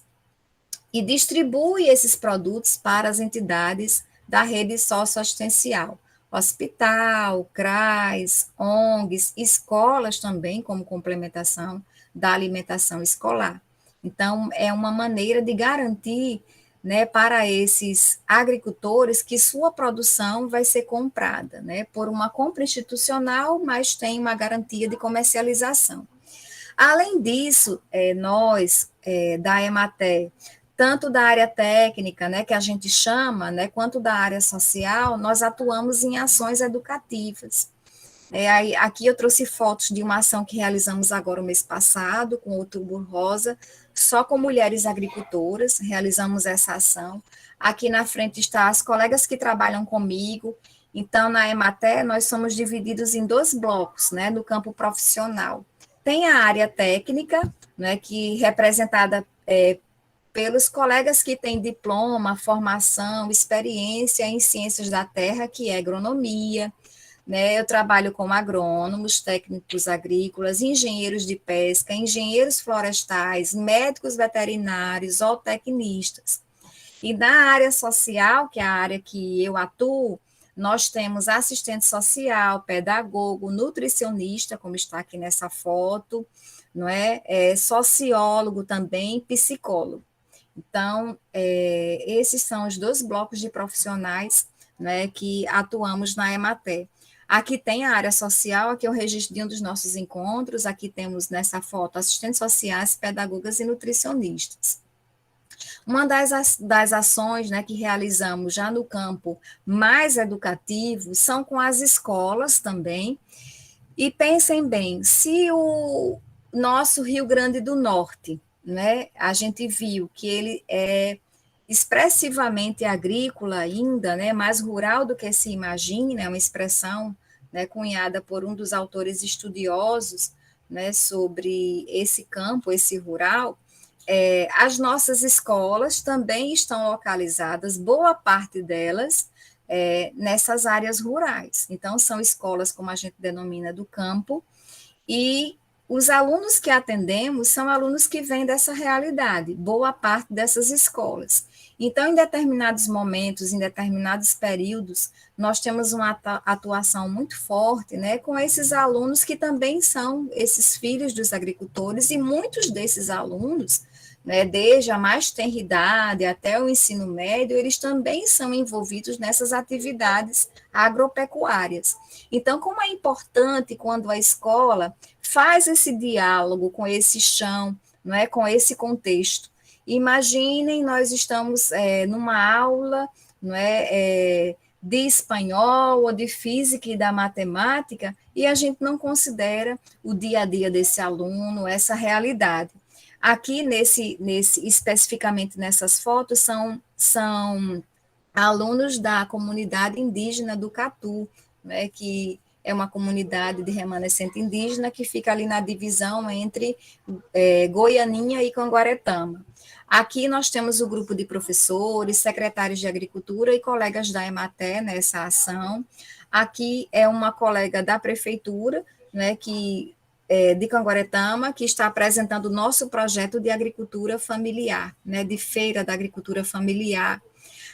e distribui esses produtos para as entidades da rede socioassistencial, hospital, CRAS, ONGs, escolas também, como complementação da alimentação escolar. Então, é uma maneira de garantir, né, para esses agricultores que sua produção vai ser comprada, né, por uma compra institucional, mas tem uma garantia de comercialização. Além disso, nós, da Emater, tanto da área técnica, né, que a gente chama, né, quanto da área social, nós atuamos em ações educativas. Aqui eu trouxe fotos de uma ação que realizamos agora o mês passado, com o Outubro Rosa, só com mulheres agricultoras, realizamos essa ação. Aqui na frente está as colegas que trabalham comigo. Então, na Emater, nós somos divididos em 2 blocos, né, no campo profissional. Tem a área técnica, né, que representada pelos colegas que têm diploma, formação, experiência em ciências da terra, que é agronomia, né? Eu trabalho com agrônomos, técnicos agrícolas, engenheiros de pesca, engenheiros florestais, médicos veterinários, zootecnistas. E na área social, que é a área que eu atuo, nós temos assistente social, pedagogo, nutricionista, como está aqui nessa foto, não é? Sociólogo também, psicólogo. Então, esses são os 2 blocos de profissionais, né, que atuamos na Emater. Aqui tem a área social, aqui é o registro de um dos nossos encontros, aqui temos nessa foto assistentes sociais, pedagogas e nutricionistas. Uma das ações, né, que realizamos já no campo mais educativo são com as escolas também. E pensem bem, se o nosso Rio Grande do Norte, né, a gente viu que ele é expressivamente agrícola ainda, né, mais rural do que se imagina, é uma expressão, né, cunhada por um dos autores estudiosos, né, sobre esse campo, esse rural. As nossas escolas também estão localizadas, boa parte delas, nessas áreas rurais. Então, são escolas, como a gente denomina, do campo, e os alunos que atendemos são alunos que vêm dessa realidade, boa parte dessas escolas. Então, em determinados momentos, em determinados períodos, nós temos uma atuação muito forte, né, com esses alunos que também são esses filhos dos agricultores, e muitos desses alunos, né, desde a mais tenra idade até o ensino médio, eles também são envolvidos nessas atividades agropecuárias. Então, como é importante quando a escola faz esse diálogo com esse chão, não é, com esse contexto. Imaginem, nós estamos numa aula, não é, de espanhol ou de física e da matemática, e a gente não considera o dia a dia desse aluno, essa realidade. Aqui, especificamente nessas fotos, são alunos da comunidade indígena do Catu, né, que é uma comunidade de remanescente indígena que fica ali na divisão entre Goianinha e Canguaretama. Aqui nós temos o grupo de professores, secretários de agricultura e colegas da Emater nessa ação. Aqui é uma colega da prefeitura, né, de Canguaretama, que está apresentando o nosso projeto de agricultura familiar, né, de feira da agricultura familiar.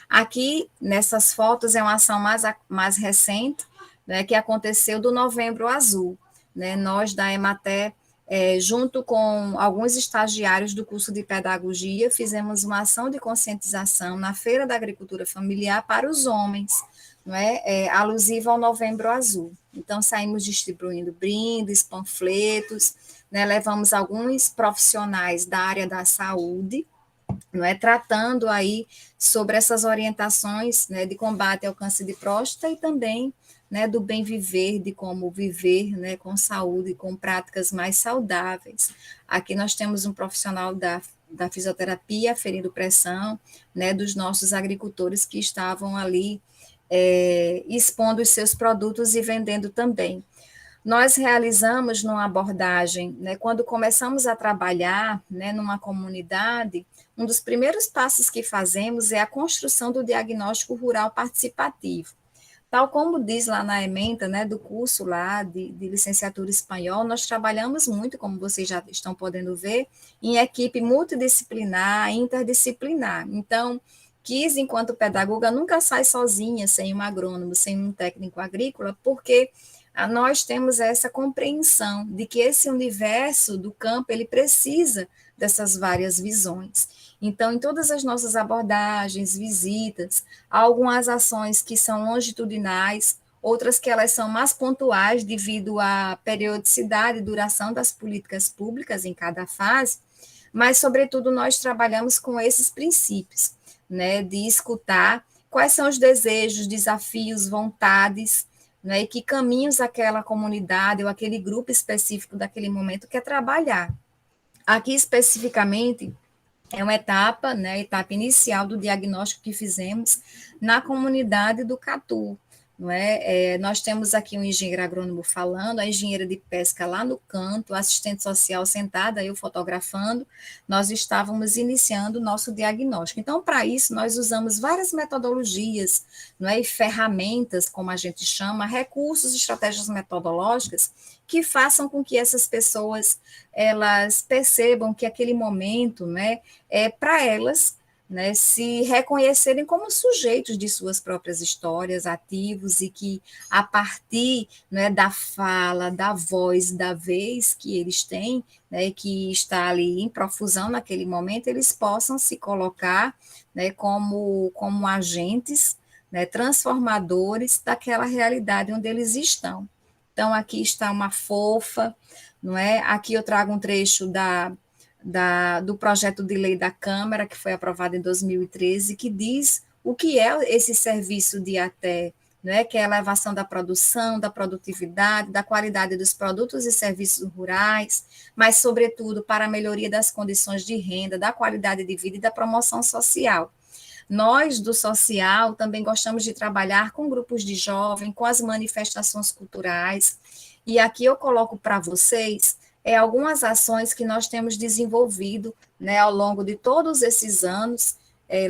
Aqui, nessas fotos, é uma ação mais recente, né, que aconteceu do Novembro Azul. Né? Nós, da Emater, junto com alguns estagiários do curso de pedagogia, fizemos uma ação de conscientização na Feira da Agricultura Familiar para os homens, não é? Alusiva ao Novembro Azul. Então, saímos distribuindo brindes, panfletos, né? Levamos alguns profissionais da área da saúde, não é, tratando aí sobre essas orientações, né, de combate ao câncer de próstata e também, né, do bem viver, de como viver, né, com saúde, com práticas mais saudáveis. Aqui nós temos um profissional da fisioterapia ferindo pressão, né, dos nossos agricultores que estavam ali expondo os seus produtos e vendendo também. Nós realizamos numa abordagem, né, quando começamos a trabalhar, né, numa comunidade, um dos primeiros passos que fazemos é a construção do diagnóstico rural participativo. Tal como diz lá na ementa, né, do curso lá de licenciatura espanhol, nós trabalhamos muito, como vocês já estão podendo ver, em equipe multidisciplinar, interdisciplinar. Então, quis, enquanto pedagoga, nunca sai sozinha, sem um agrônomo, sem um técnico agrícola, porque nós temos essa compreensão de que esse universo do campo, ele precisa dessas várias visões. Então, em todas as nossas abordagens, visitas, há algumas ações que são longitudinais, outras que elas são mais pontuais devido à periodicidade e duração das políticas públicas em cada fase, mas, sobretudo, nós trabalhamos com esses princípios, né, de escutar quais são os desejos, desafios, vontades, né, e que caminhos aquela comunidade ou aquele grupo específico daquele momento quer trabalhar. Aqui, especificamente, é uma etapa, né, a etapa inicial do diagnóstico que fizemos na comunidade do Catu. Não é? Nós temos aqui um engenheiro agrônomo falando, a engenheira de pesca lá no canto, a assistente social sentada, eu fotografando, nós estávamos iniciando o nosso diagnóstico. Então, para isso, nós usamos várias metodologias, não é? E ferramentas, como a gente chama, recursos, estratégias metodológicas, que façam com que essas pessoas elas percebam que aquele momento, né, é para elas, né, se reconhecerem como sujeitos de suas próprias histórias, ativos, e que a partir, né, da fala, da voz, da vez que eles têm, né, que está ali em profusão naquele momento, eles possam se colocar, né, como agentes, né, transformadores daquela realidade onde eles estão. Então, aqui está uma fofa, não é? Aqui eu trago um trecho do projeto de lei da Câmara, que foi aprovado em 2013, que diz o que é esse serviço de até, né, que é a elevação da produção, da produtividade, da qualidade dos produtos e serviços rurais, mas, sobretudo, para a melhoria das condições de renda, da qualidade de vida e da promoção social. Nós, do social, também gostamos de trabalhar com grupos de jovens, com as manifestações culturais, e aqui eu coloco para vocês algumas ações que nós temos desenvolvido, né, ao longo de todos esses anos,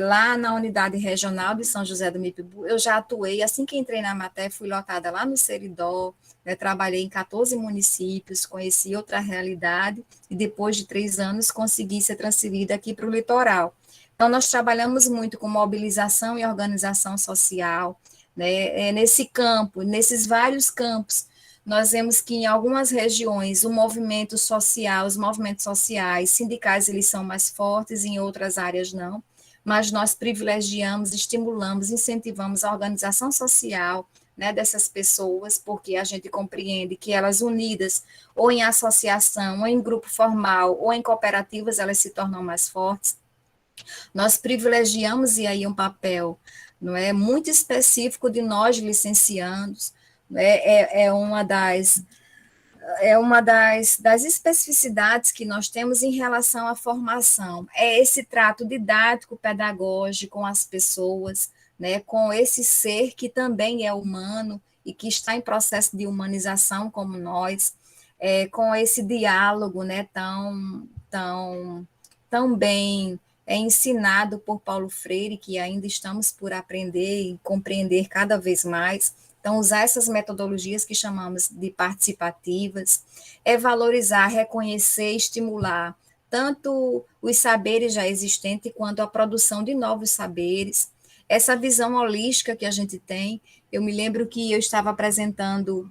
lá na unidade regional de São José do Mipibu. Eu já atuei, assim que entrei na matéria, fui lotada lá no Seridó, né, trabalhei em 14 municípios, conheci outra realidade, e depois de 3 anos consegui ser transferida aqui para o litoral. Então, nós trabalhamos muito com mobilização e organização social, né, nesse campo, nesses vários campos. Nós vemos que em algumas regiões o movimento social, os movimentos sociais, sindicais, eles são mais fortes, em outras áreas não, mas nós privilegiamos, estimulamos, incentivamos a organização social, né, dessas pessoas, porque a gente compreende que elas unidas, ou em associação, ou em grupo formal, ou em cooperativas, elas se tornam mais fortes. Nós privilegiamos, e aí um papel, não é, muito específico de nós licenciandos, né, das especificidades que nós temos em relação à formação, é esse trato didático, pedagógico com as pessoas, né, com esse ser que também é humano e que está em processo de humanização como nós, com esse diálogo, né, tão bem ensinado por Paulo Freire, que ainda estamos por aprender e compreender cada vez mais. Então, usar essas metodologias que chamamos de participativas, valorizar, reconhecer, estimular tanto os saberes já existentes quanto a produção de novos saberes. Essa visão holística que a gente tem, eu me lembro que eu estava apresentando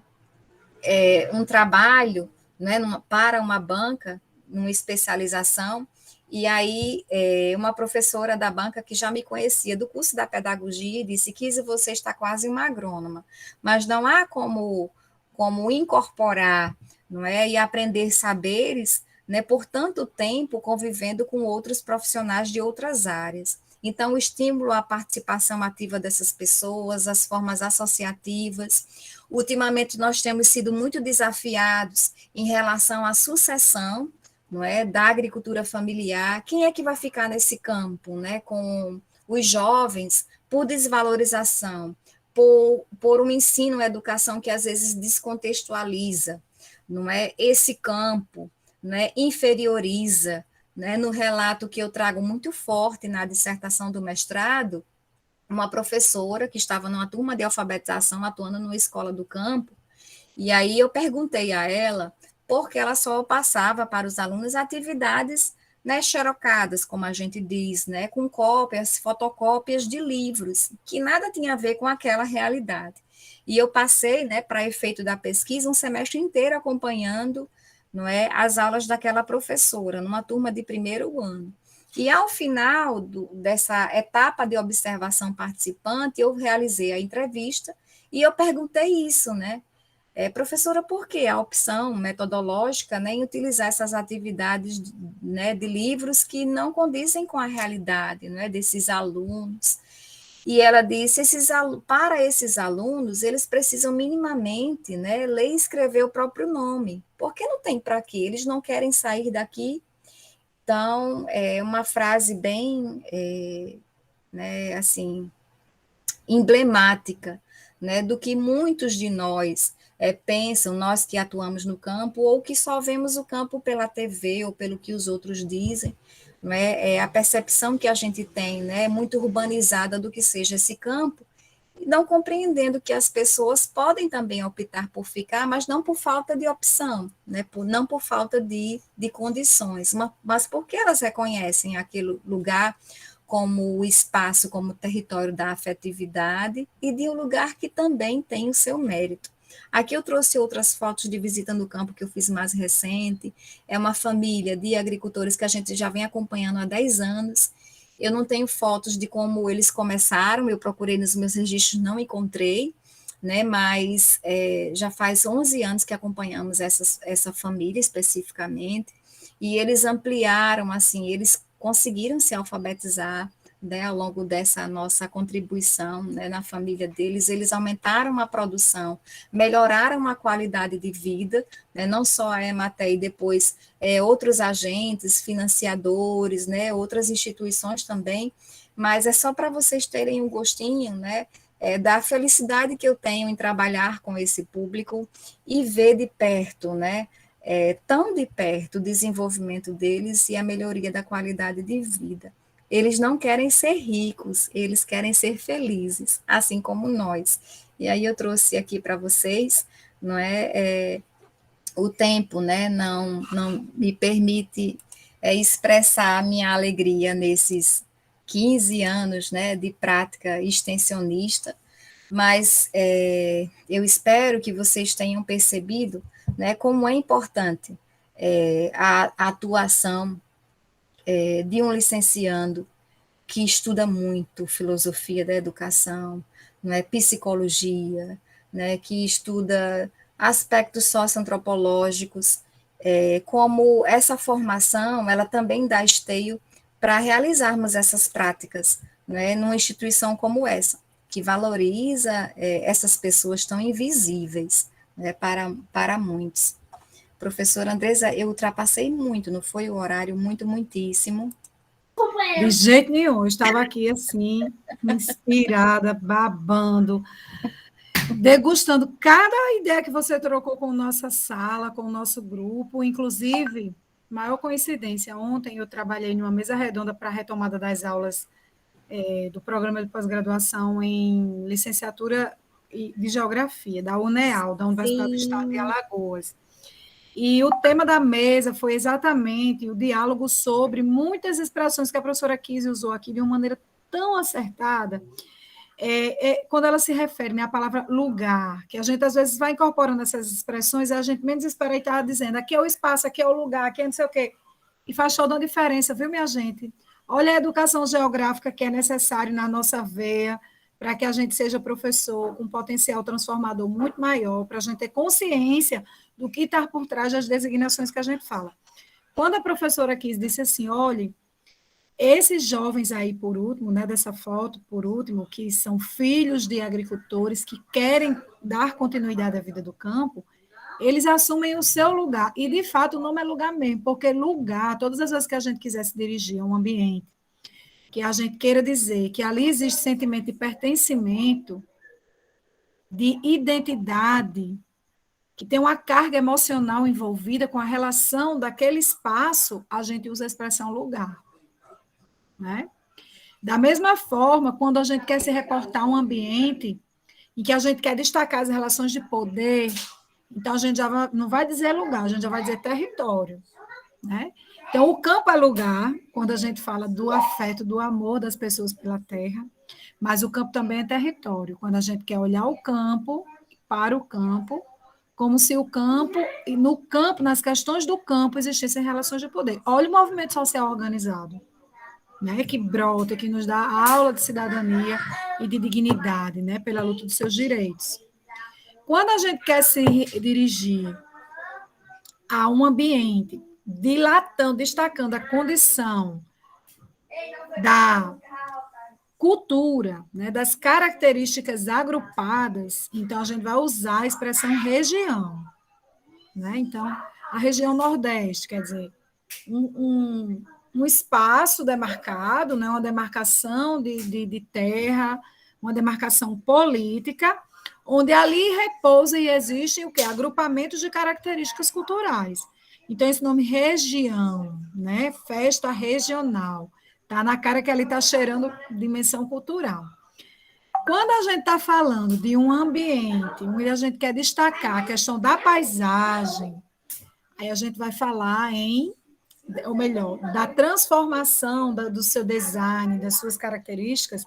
um trabalho, né, para uma banca, numa especialização, e aí uma professora da banca que já me conhecia do curso da pedagogia disse: Kise, você está quase uma agrônoma, mas não há como incorporar, não é, e aprender saberes, né, por tanto tempo convivendo com outros profissionais de outras áreas. Então, o estímulo à participação ativa dessas pessoas, as formas associativas. Ultimamente, nós temos sido muito desafiados em relação à sucessão, não é, da agricultura familiar. Quem é que vai ficar nesse campo, né, com os jovens, por desvalorização, por um ensino, uma educação que às vezes descontextualiza, não é, esse campo, né, inferioriza, né, no relato que eu trago muito forte na dissertação do mestrado, uma professora que estava numa turma de alfabetização atuando numa escola do campo, e aí eu perguntei a ela por que ela só passava para os alunos atividades, né, xerocadas, como a gente diz, né, com cópias, fotocópias de livros, que nada tinha a ver com aquela realidade. E eu passei, né, para efeito da pesquisa, um semestre inteiro acompanhando, não é, as aulas daquela professora, numa turma de primeiro ano. E ao final dessa etapa de observação participante, eu realizei a entrevista e eu perguntei isso, né? Professora, por que a opção metodológica, né, em utilizar essas atividades, né, de livros que não condizem com a realidade, né, desses alunos? E ela disse, para esses alunos, eles precisam minimamente, né, ler e escrever o próprio nome, porque não tem para quê, eles não querem sair daqui. Então, é uma frase bem, né, assim, emblemática, né, do que muitos de nós pensam, nós que atuamos no campo, ou que só vemos o campo pela TV ou pelo que os outros dizem, né, a percepção que a gente tem, né, muito urbanizada do que seja esse campo, não compreendendo que as pessoas podem também optar por ficar, mas não por falta de opção, né, não por falta de condições, mas porque elas reconhecem aquele lugar como o espaço, como o território da afetividade e de um lugar que também tem o seu mérito. Aqui eu trouxe outras fotos de visita no campo que eu fiz mais recente, é uma família de agricultores que a gente já vem acompanhando há 10 anos, eu não tenho fotos de como eles começaram, eu procurei nos meus registros, não encontrei, né, mas já faz 11 anos que acompanhamos essa família especificamente, e eles ampliaram, assim, eles conseguiram se alfabetizar, né, ao longo dessa nossa contribuição, né, na família deles, eles aumentaram a produção, melhoraram a qualidade de vida, né, não só a Emater, e depois outros agentes, financiadores, né, outras instituições também, mas é só para vocês terem um gostinho, né, da felicidade que eu tenho em trabalhar com esse público e ver de perto, né, tão de perto o desenvolvimento deles e a melhoria da qualidade de vida. Eles não querem ser ricos, eles querem ser felizes, assim como nós. E aí eu trouxe aqui para vocês, não é, o tempo, né, não me permite expressar a minha alegria nesses 15 anos, né, de prática extensionista, mas eu espero que vocês tenham percebido, né, como é importante a atuação de um licenciando que estuda muito filosofia da educação, né, psicologia, né, que estuda aspectos socioantropológicos, como essa formação, ela também dá esteio para realizarmos essas práticas, né, numa instituição como essa, que valoriza essas pessoas tão invisíveis, né, para muitos. Professora Andresa, eu ultrapassei muito, não foi o horário muito, muitíssimo. De jeito nenhum, eu estava aqui assim, inspirada, babando, degustando cada ideia que você trocou com nossa sala, com o nosso grupo, inclusive, maior coincidência, ontem eu trabalhei numa mesa redonda para a retomada das aulas do programa de pós-graduação em licenciatura de Geografia, da UNEAL, da Universidade do Estado de Sim. Alagoas. E o tema da mesa foi exatamente o diálogo sobre muitas expressões que a professora Kise usou aqui de uma maneira tão acertada, quando ela se refere, né, à palavra lugar, que a gente às vezes vai incorporando essas expressões, e a gente menos espera e está dizendo, aqui é o espaço, aqui é o lugar, aqui é não sei o quê, e faz toda a diferença, viu, minha gente? Olha a educação geográfica que é necessária na nossa veia, para que a gente seja professor com potencial transformador muito maior, para a gente ter consciência do que está por trás das designações que a gente fala. Quando a professora quis disse assim, olhe, esses jovens aí, por último, né, dessa foto, por último, que são filhos de agricultores que querem dar continuidade à vida do campo, eles assumem o seu lugar. E, de fato, o nome é lugar mesmo, porque lugar, todas as vezes que a gente quiser se dirigir a um ambiente, que a gente queira dizer que ali existe sentimento de pertencimento, de identidade, que tem uma carga emocional envolvida com a relação daquele espaço, a gente usa a expressão lugar, né? Da mesma forma, quando a gente quer se reportar a um ambiente em que a gente quer destacar as relações de poder, então a gente já não vai dizer lugar, a gente já vai dizer território, né? Então, o campo é lugar, quando a gente fala do afeto, do amor das pessoas pela terra, mas o campo também é território, quando a gente quer olhar o campo, para o campo, como se o campo, e no campo, nas questões do campo, existissem relações de poder. Olha o movimento social organizado, né, que brota, que nos dá aula de cidadania e de dignidade, né, pela luta dos seus direitos. Quando a gente quer se dirigir a um ambiente dilatando, destacando a condição da cultura, né, das características agrupadas, então a gente vai usar a expressão região, né? Então, a região Nordeste, quer dizer, um espaço demarcado, né, uma demarcação de terra, uma demarcação política, onde ali repousa e existem o quê? Agrupamentos de características culturais. Então, esse nome região, né, festa regional, tá na cara que ali está cheirando dimensão cultural. Quando a gente está falando de um ambiente onde a gente quer destacar a questão da paisagem, aí a gente vai falar ou melhor, da transformação do seu design, das suas características,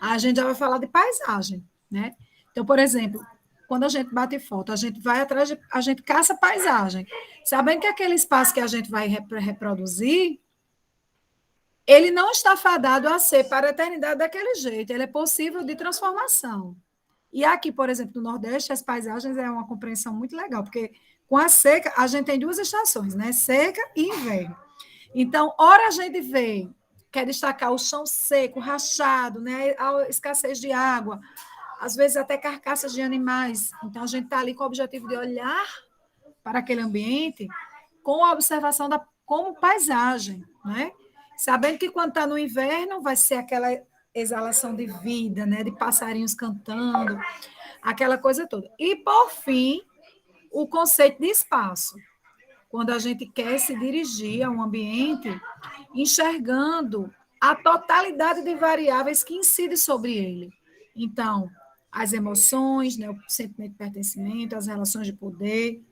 a gente já vai falar de paisagem, né? Então, por exemplo, quando a gente bate foto, a gente vai atrás a gente caça paisagem, sabendo que aquele espaço que a gente vai reproduzir, ele não está fadado a ser para a eternidade daquele jeito, ele é possível de transformação. E aqui, por exemplo, no Nordeste, as paisagens é uma compreensão muito legal, porque com a seca, a gente tem duas estações, né? Seca e inverno. Então, ora a gente vê, quer destacar o chão seco, rachado, né? A escassez de água, às vezes até carcaças de animais. Então, a gente está ali com o objetivo de olhar para aquele ambiente com a observação como paisagem, né? Sabendo que quando está no inverno, vai ser aquela exalação de vida, né? De passarinhos cantando, aquela coisa toda. E, por fim, o conceito de espaço. Quando a gente quer se dirigir a um ambiente enxergando a totalidade de variáveis que incidem sobre ele. Então, as emoções, né, o sentimento de pertencimento, as relações de poder,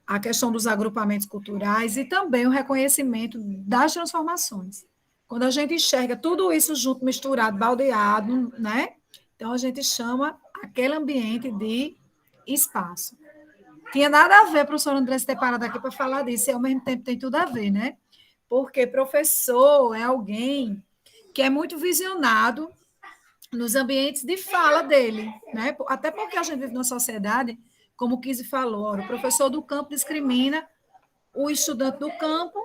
a questão dos agrupamentos culturais e também o reconhecimento das transformações. Quando a gente enxerga tudo isso junto, misturado, baldeado, né? Então, a gente chama aquele ambiente de espaço. Tinha nada a ver, professor André, ter parado aqui para falar disso, e ao mesmo tempo tem tudo a ver, né? Porque professor é alguém que é muito visionado nos ambientes de fala dele, né? Até porque a gente vive numa sociedade, como o Kise falou, ora, o professor do campo discrimina o estudante do campo,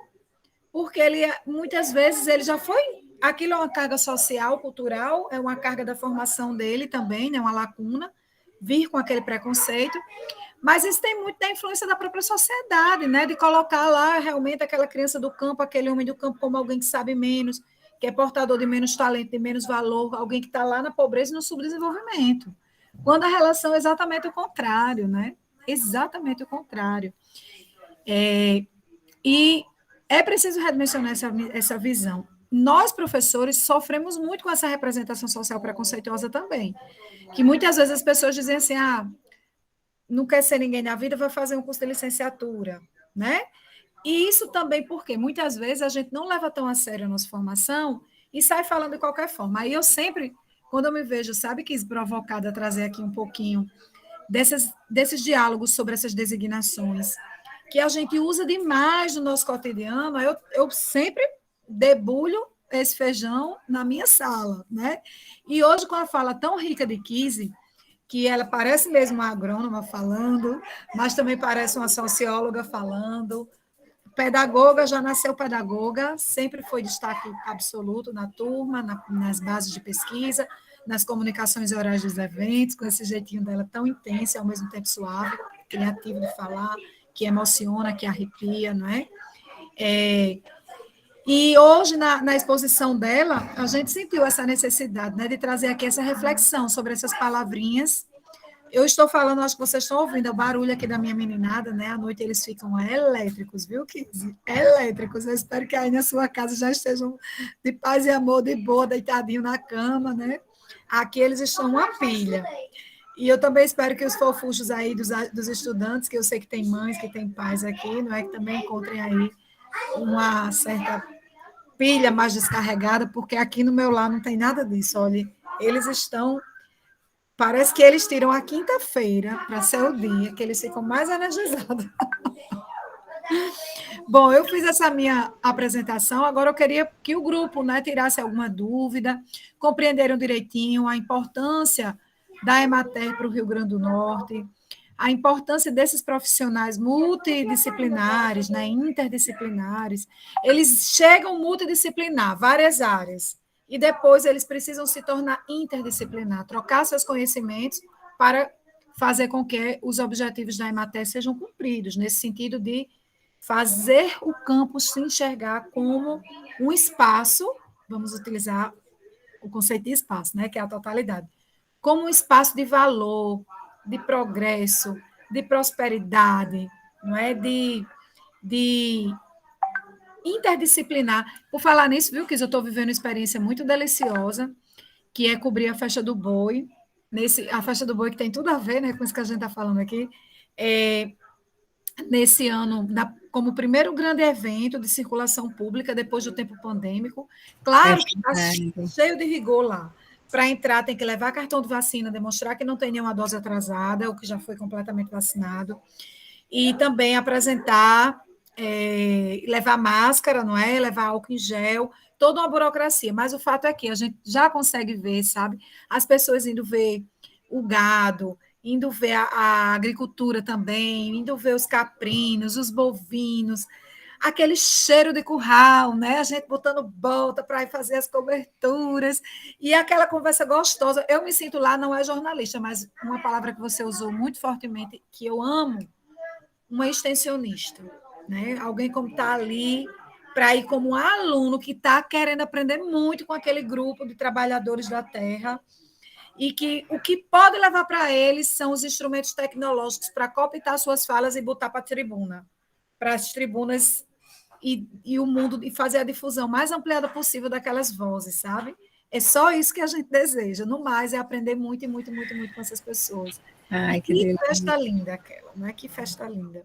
porque ele muitas vezes ele já foi, aquilo é uma carga social, cultural, é uma carga da formação dele também, né? Uma lacuna, vir com aquele preconceito. Mas isso tem muito da influência da própria sociedade, né? De colocar lá realmente aquela criança do campo, aquele homem do campo, como alguém que sabe menos, que é portador de menos talento, de menos valor, alguém que está lá na pobreza e no subdesenvolvimento. Quando a relação é exatamente o contrário, né? Exatamente o contrário. E é preciso redimensionar essa visão. Nós, professores, sofremos muito com essa representação social preconceituosa também, que muitas vezes as pessoas dizem assim, não quer ser ninguém na vida, vai fazer um curso de licenciatura, né? E isso também porque muitas vezes a gente não leva tão a sério a nossa formação e sai falando de qualquer forma. Aí eu sempre, quando eu me vejo, sabe, que provocada a trazer aqui um pouquinho desses diálogos sobre essas designações, que a gente usa demais no nosso cotidiano, eu sempre debulho esse feijão na minha sala, né? E hoje, com a fala tão rica de Kise, que ela parece mesmo uma agrônoma falando, mas também parece uma socióloga falando, pedagoga, já nasceu pedagoga, sempre foi destaque absoluto na turma, nas bases de pesquisa, nas comunicações orais dos eventos, com esse jeitinho dela tão intenso e ao mesmo tempo suave, criativo de falar, que emociona, que arrepia, não é? E hoje, na exposição dela, a gente sentiu essa necessidade, né, de trazer aqui essa reflexão sobre essas palavrinhas. Eu estou falando, acho que vocês estão ouvindo, é o barulho aqui da minha meninada, né? À noite eles ficam elétricos, viu, Kizzy? Elétricos. Eu espero que aí na sua casa já estejam de paz e amor, de boa, deitadinho na cama, né? Aqui eles estão uma pilha. E eu também espero que os fofuchos aí dos estudantes, que eu sei que tem mães, que tem pais aqui, não é? Que também encontrem aí uma certa pilha mais descarregada, porque aqui no meu lar não tem nada disso. Olha, eles estão. Parece que eles tiram a quinta-feira para ser o dia que eles ficam mais energizados. Bom, eu fiz essa minha apresentação, agora eu queria que o grupo, né, tirasse alguma dúvida, compreenderam direitinho a importância da Emater para o Rio Grande do Norte, a importância desses profissionais multidisciplinares, né, interdisciplinares. Eles chegam multidisciplinar, várias áreas, e depois eles precisam se tornar interdisciplinar, trocar seus conhecimentos para fazer com que os objetivos da Emater sejam cumpridos, nesse sentido de fazer o campus se enxergar como um espaço, vamos utilizar o conceito de espaço, né, que é a totalidade, como um espaço de valor, de progresso, de prosperidade, não é? De interdisciplinar. Por falar nisso, viu, Cris, eu estou vivendo uma experiência muito deliciosa, que é cobrir a Festa do Boi, a Festa do Boi que tem tudo a ver, né, com isso que a gente está falando aqui, nesse ano, como primeiro grande evento de circulação pública depois do tempo pandêmico. Claro que está cheio de rigor lá. Para entrar, tem que levar cartão de vacina, demonstrar que não tem nenhuma dose atrasada, ou que já foi completamente vacinado. E também apresentar, levar máscara, não é? Levar álcool em gel, toda uma burocracia. Mas o fato é que a gente já consegue ver, sabe? As pessoas indo ver o gado, indo ver a agricultura também, indo ver os caprinos, os bovinos, aquele cheiro de curral, né? A gente botando volta para ir fazer as coberturas, e aquela conversa gostosa. Eu me sinto lá, não é jornalista, mas uma palavra que você usou muito fortemente, que eu amo, uma extensionista, né? Alguém como está ali para ir como um aluno que está querendo aprender muito com aquele grupo de trabalhadores da terra, e que o que pode levar para eles são os instrumentos tecnológicos para cooptar suas falas e botar para a tribuna, para as tribunas e o mundo, e fazer a difusão mais ampliada possível daquelas vozes, sabe? É só isso que a gente deseja. No mais, é aprender muito, e muito, muito, muito com essas pessoas. Ai, que delícia. Festa linda aquela, não é? Que festa linda.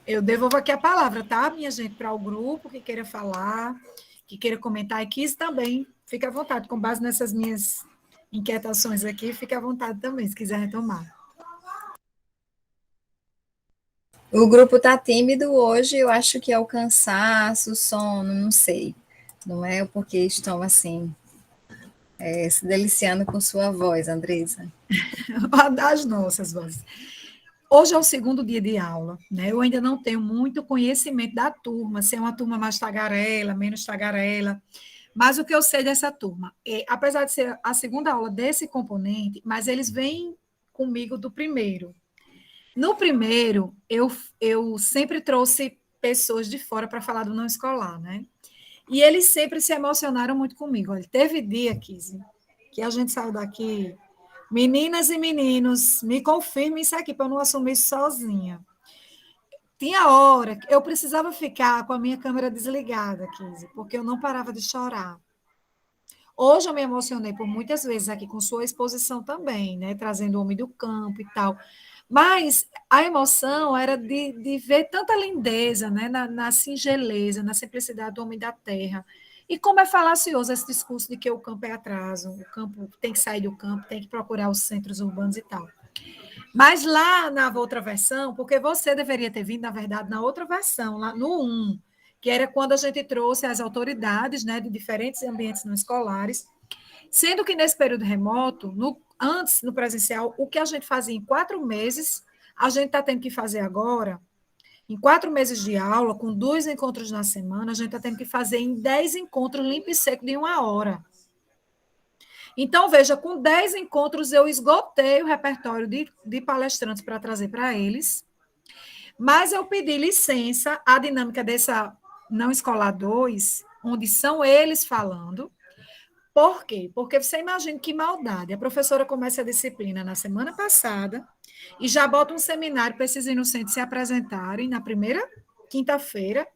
Eu devolvo aqui a palavra, tá, minha gente, para o grupo que queira falar, que queira comentar, e quis também, fique à vontade, com base nessas minhas inquietações aqui, fique à vontade também, se quiser retomar. O grupo está tímido hoje, eu acho que é o cansaço, o sono, não sei. Não é porque estão assim, se deliciando com sua voz, Andresa. Das nossas vozes. Hoje é o segundo dia de aula, né? Eu ainda não tenho muito conhecimento da turma, se é uma turma mais tagarela, menos tagarela, mas o que eu sei dessa turma, apesar de ser a segunda aula desse componente, mas eles vêm comigo do primeiro. No primeiro, eu sempre trouxe pessoas de fora para falar do não escolar, né? E eles sempre se emocionaram muito comigo. Olha, teve dia, Kizzy, que a gente saiu daqui. Meninas e meninos, me confirmem isso aqui para eu não assumir isso sozinha. Tinha hora que eu precisava ficar com a minha câmera desligada, Kizzy, porque eu não parava de chorar. Hoje eu me emocionei por muitas vezes aqui com sua exposição também, né? Trazendo o homem do campo e tal. Mas a emoção era de ver tanta lindeza, né? Na singeleza, na simplicidade do homem da terra, E como é falacioso esse discurso de que o campo é atraso, o campo tem que sair do campo, tem que procurar os centros urbanos e tal. Mas lá na outra versão, porque você deveria ter vindo, na verdade, na outra versão, lá no 1, que era quando a gente trouxe as autoridades, né, de diferentes ambientes não escolares, sendo que nesse período remoto, antes, no presencial, o que a gente fazia em 4 meses, a gente está tendo que fazer agora, em 4 meses de aula, com 2 encontros na semana, a gente está tendo que fazer em 10 encontros limpo e seco de 1 hora. Então, veja, com 10 encontros, eu esgotei o repertório de palestrantes para trazer para eles, mas eu pedi licença, a dinâmica dessa não escolar 2, onde são eles falando. Por quê? Porque você imagina que maldade. A professora começa a disciplina na semana passada e já bota um seminário para esses inocentes se apresentarem na primeira quinta-feira,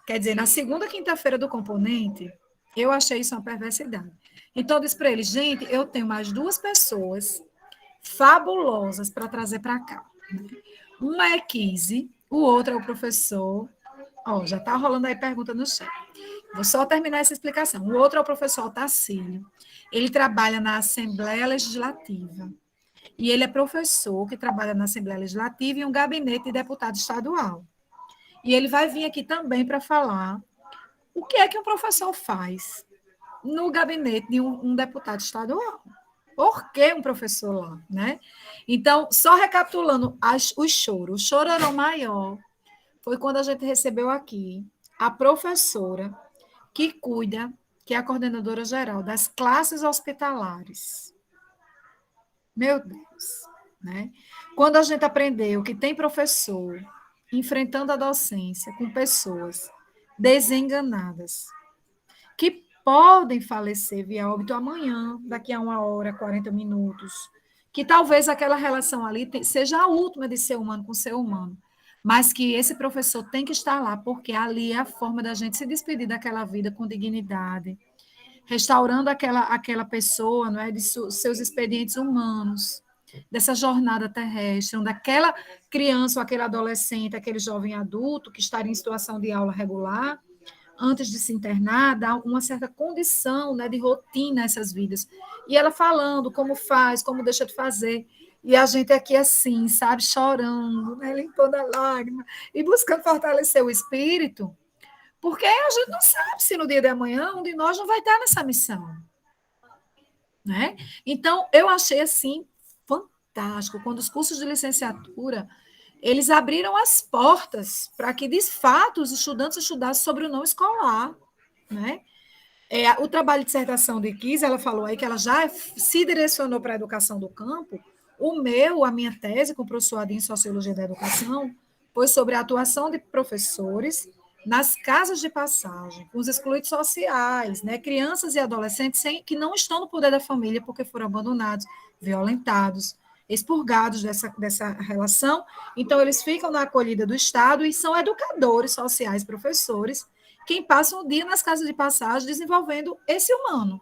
quer dizer, na segunda quinta-feira do componente. Eu achei isso uma perversidade. Então, eu disse para eles, gente, eu tenho mais 2 pessoas fabulosas para trazer para cá. Uma é Kise, o outro é o professor. Ó, já está rolando aí pergunta no chat. Vou só terminar essa explicação. O outro é o professor Otacílio. Ele trabalha na Assembleia Legislativa. E ele é professor que trabalha na Assembleia Legislativa e um gabinete de deputado estadual. E ele vai vir aqui também para falar o que é que um professor faz no gabinete de um deputado estadual. Por que um professor lá, né? Então, só recapitulando os choros. O chororô maior foi quando a gente recebeu aqui a professora que cuida, que é a coordenadora geral das classes hospitalares. Meu Deus, né? Quando a gente aprendeu que tem professor enfrentando a docência com pessoas desenganadas, que podem falecer via óbito amanhã, daqui a 1 hora, 40 minutos, que talvez aquela relação ali seja a última de ser humano com ser humano, mas que esse professor tem que estar lá, porque ali é a forma da gente se despedir daquela vida com dignidade, restaurando aquela pessoa, não é, de seus expedientes humanos, dessa jornada terrestre, onde aquela criança ou aquele adolescente, aquele jovem adulto que estaria em situação de aula regular, antes de se internar, dá uma certa condição, né, de rotina a essas vidas. E ela falando como faz, como deixa de fazer. E a gente aqui assim, sabe, chorando, né, limpando a lágrima e buscando fortalecer o espírito, porque a gente não sabe se no dia de amanhã um de nós não vai estar nessa missão, né? Então, eu achei assim fantástico quando os cursos de licenciatura eles abriram as portas para que, de fato, os estudantes estudassem sobre o não escolar, né? O trabalho de dissertação de Kise, ela falou aí que ela já se direcionou para a educação do campo. A minha tese com o professor Adin em Sociologia da Educação, foi sobre a atuação de professores nas casas de passagem, com os excluídos sociais, né? Crianças e adolescentes que não estão no poder da família porque foram abandonados, violentados, expurgados dessa relação. Então, eles ficam na acolhida do Estado e são educadores sociais, professores, quem passa o dia nas casas de passagem desenvolvendo esse humano.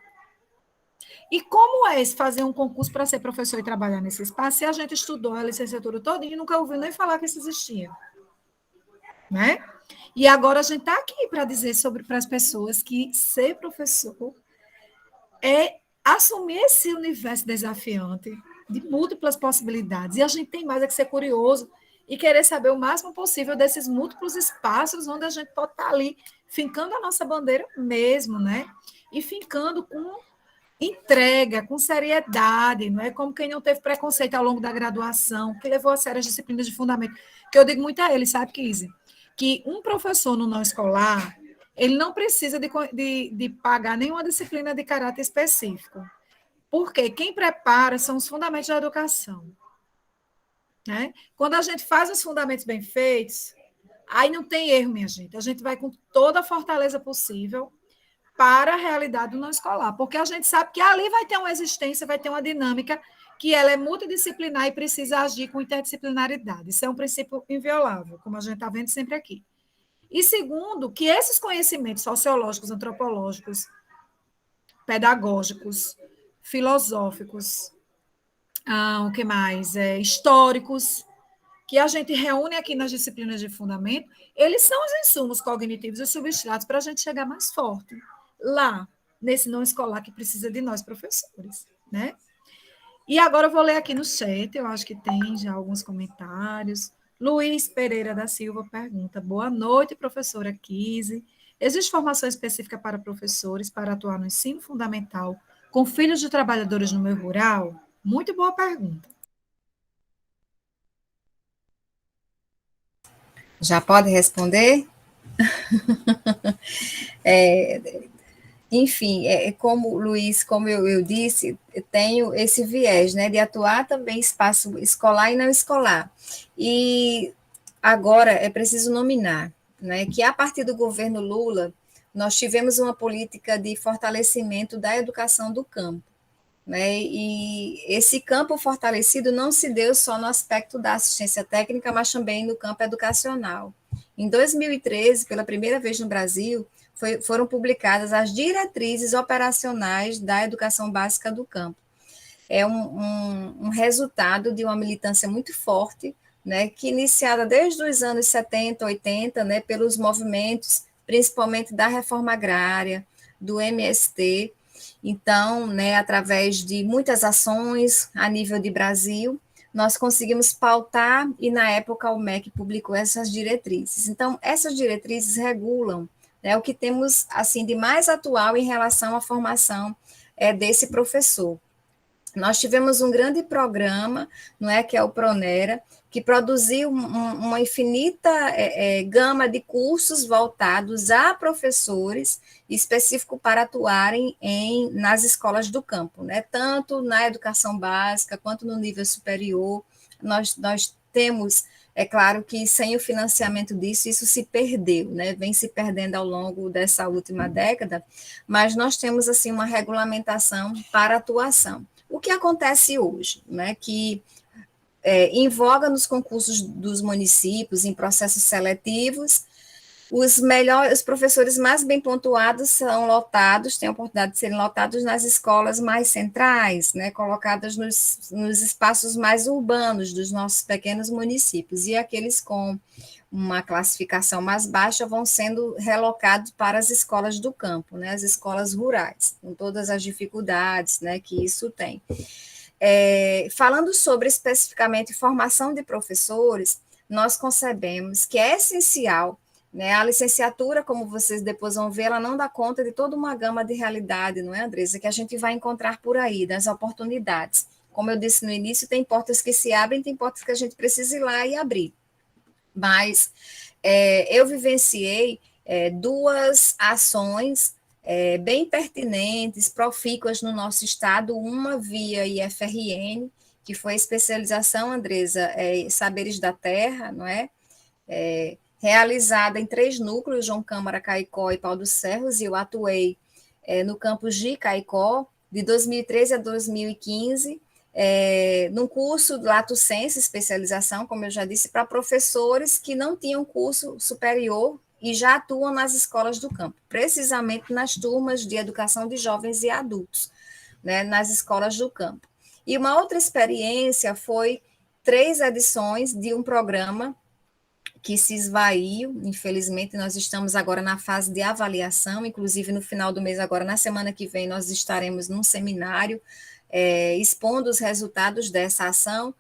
E como é fazer um concurso para ser professor e trabalhar nesse espaço se a gente estudou a licenciatura toda e nunca ouviu nem falar que isso existia? Né? E agora a gente está aqui para dizer para as pessoas que ser professor é assumir esse universo desafiante, de múltiplas possibilidades. E a gente tem mais é que ser curioso e querer saber o máximo possível desses múltiplos espaços onde a gente pode estar ali fincando a nossa bandeira mesmo, né? E fincando com entrega, com seriedade, não é como quem não teve preconceito ao longo da graduação, que levou a sério as disciplinas de fundamento. Que eu digo muito a ele, sabe, Kise? Que um professor no não escolar, ele não precisa de pagar nenhuma disciplina de caráter específico. Porque quem prepara são os fundamentos da educação. Né? Quando a gente faz os fundamentos bem feitos, aí não tem erro, minha gente. A gente vai com toda a fortaleza possível para a realidade do não escolar, porque a gente sabe que ali vai ter uma existência, vai ter uma dinâmica que ela é multidisciplinar e precisa agir com interdisciplinaridade. Isso é um princípio inviolável, como a gente está vendo sempre aqui. E segundo, que esses conhecimentos sociológicos, antropológicos, pedagógicos, filosóficos, o que mais? Históricos, que a gente reúne aqui nas disciplinas de fundamento, eles são os insumos cognitivos e substratos para a gente chegar mais forte lá, nesse não escolar que precisa de nós, professores, né? E agora eu vou ler aqui no chat, eu acho que tem já alguns comentários. Luiz Pereira da Silva pergunta: boa noite, professora Kise. Existe formação específica para professores para atuar no ensino fundamental com filhos de trabalhadores no meio rural? Muito boa pergunta. Já pode responder? Enfim, como Luiz, como eu disse, eu tenho esse viés, né, de atuar também em espaço escolar e não escolar. E agora é preciso nominar, né, que a partir do governo Lula, nós tivemos uma política de fortalecimento da educação do campo, né, e esse campo fortalecido não se deu só no aspecto da assistência técnica, mas também no campo educacional. Em 2013, pela primeira vez no Brasil, foram publicadas as diretrizes operacionais da educação básica do campo. É um resultado de uma militância muito forte, né, que iniciada desde os anos 70, 80, né, pelos movimentos, principalmente da reforma agrária, do MST. Então, né, através de muitas ações a nível de Brasil, nós conseguimos pautar e, na época, o MEC publicou essas diretrizes. Então, essas diretrizes regulam, né, o que temos assim de mais atual em relação à formação desse professor. Nós tivemos um grande programa, não é, que é o Pronera, que produziu uma infinita gama de cursos voltados a professores, específico para atuarem nas escolas do campo, né? Tanto na educação básica quanto no nível superior. Nós temos, é claro que sem o financiamento disso, isso se perdeu, né? Vem se perdendo ao longo dessa última década, mas nós temos assim uma regulamentação para atuação. O que acontece hoje, né, que em voga nos concursos dos municípios, em processos seletivos, os professores mais bem pontuados são lotados, têm a oportunidade de serem lotados nas escolas mais centrais, né, colocadas nos espaços mais urbanos dos nossos pequenos municípios, e aqueles com uma classificação mais baixa vão sendo relocados para as escolas do campo, né, as escolas rurais, com todas as dificuldades, né, que isso tem. Falando sobre especificamente formação de professores, nós concebemos que é essencial, né, a licenciatura, como vocês depois vão ver, ela não dá conta de toda uma gama de realidade, não é, Andressa, que a gente vai encontrar por aí, das oportunidades. Como eu disse no início, tem portas que se abrem, tem portas que a gente precisa ir lá e abrir. Mas eu vivenciei duas ações bem pertinentes, profícuas no nosso estado, uma via IFRN, que foi a especialização, Andresa, Saberes da Terra, não é? Realizada em 3 núcleos, João Câmara, Caicó e Pau dos Ferros, e eu atuei no campus de Caicó, de 2013 a 2015, num curso Lato Sensu, especialização, como eu já disse, para professores que não tinham curso superior e já atuam nas escolas do campo, precisamente nas turmas de educação de jovens e adultos, né, nas escolas do campo. E uma outra experiência foi 3 edições de um programa que se esvaiu, infelizmente nós estamos agora na fase de avaliação, inclusive no final do mês, agora na semana que vem, nós estaremos num seminário expondo os resultados dessa ação,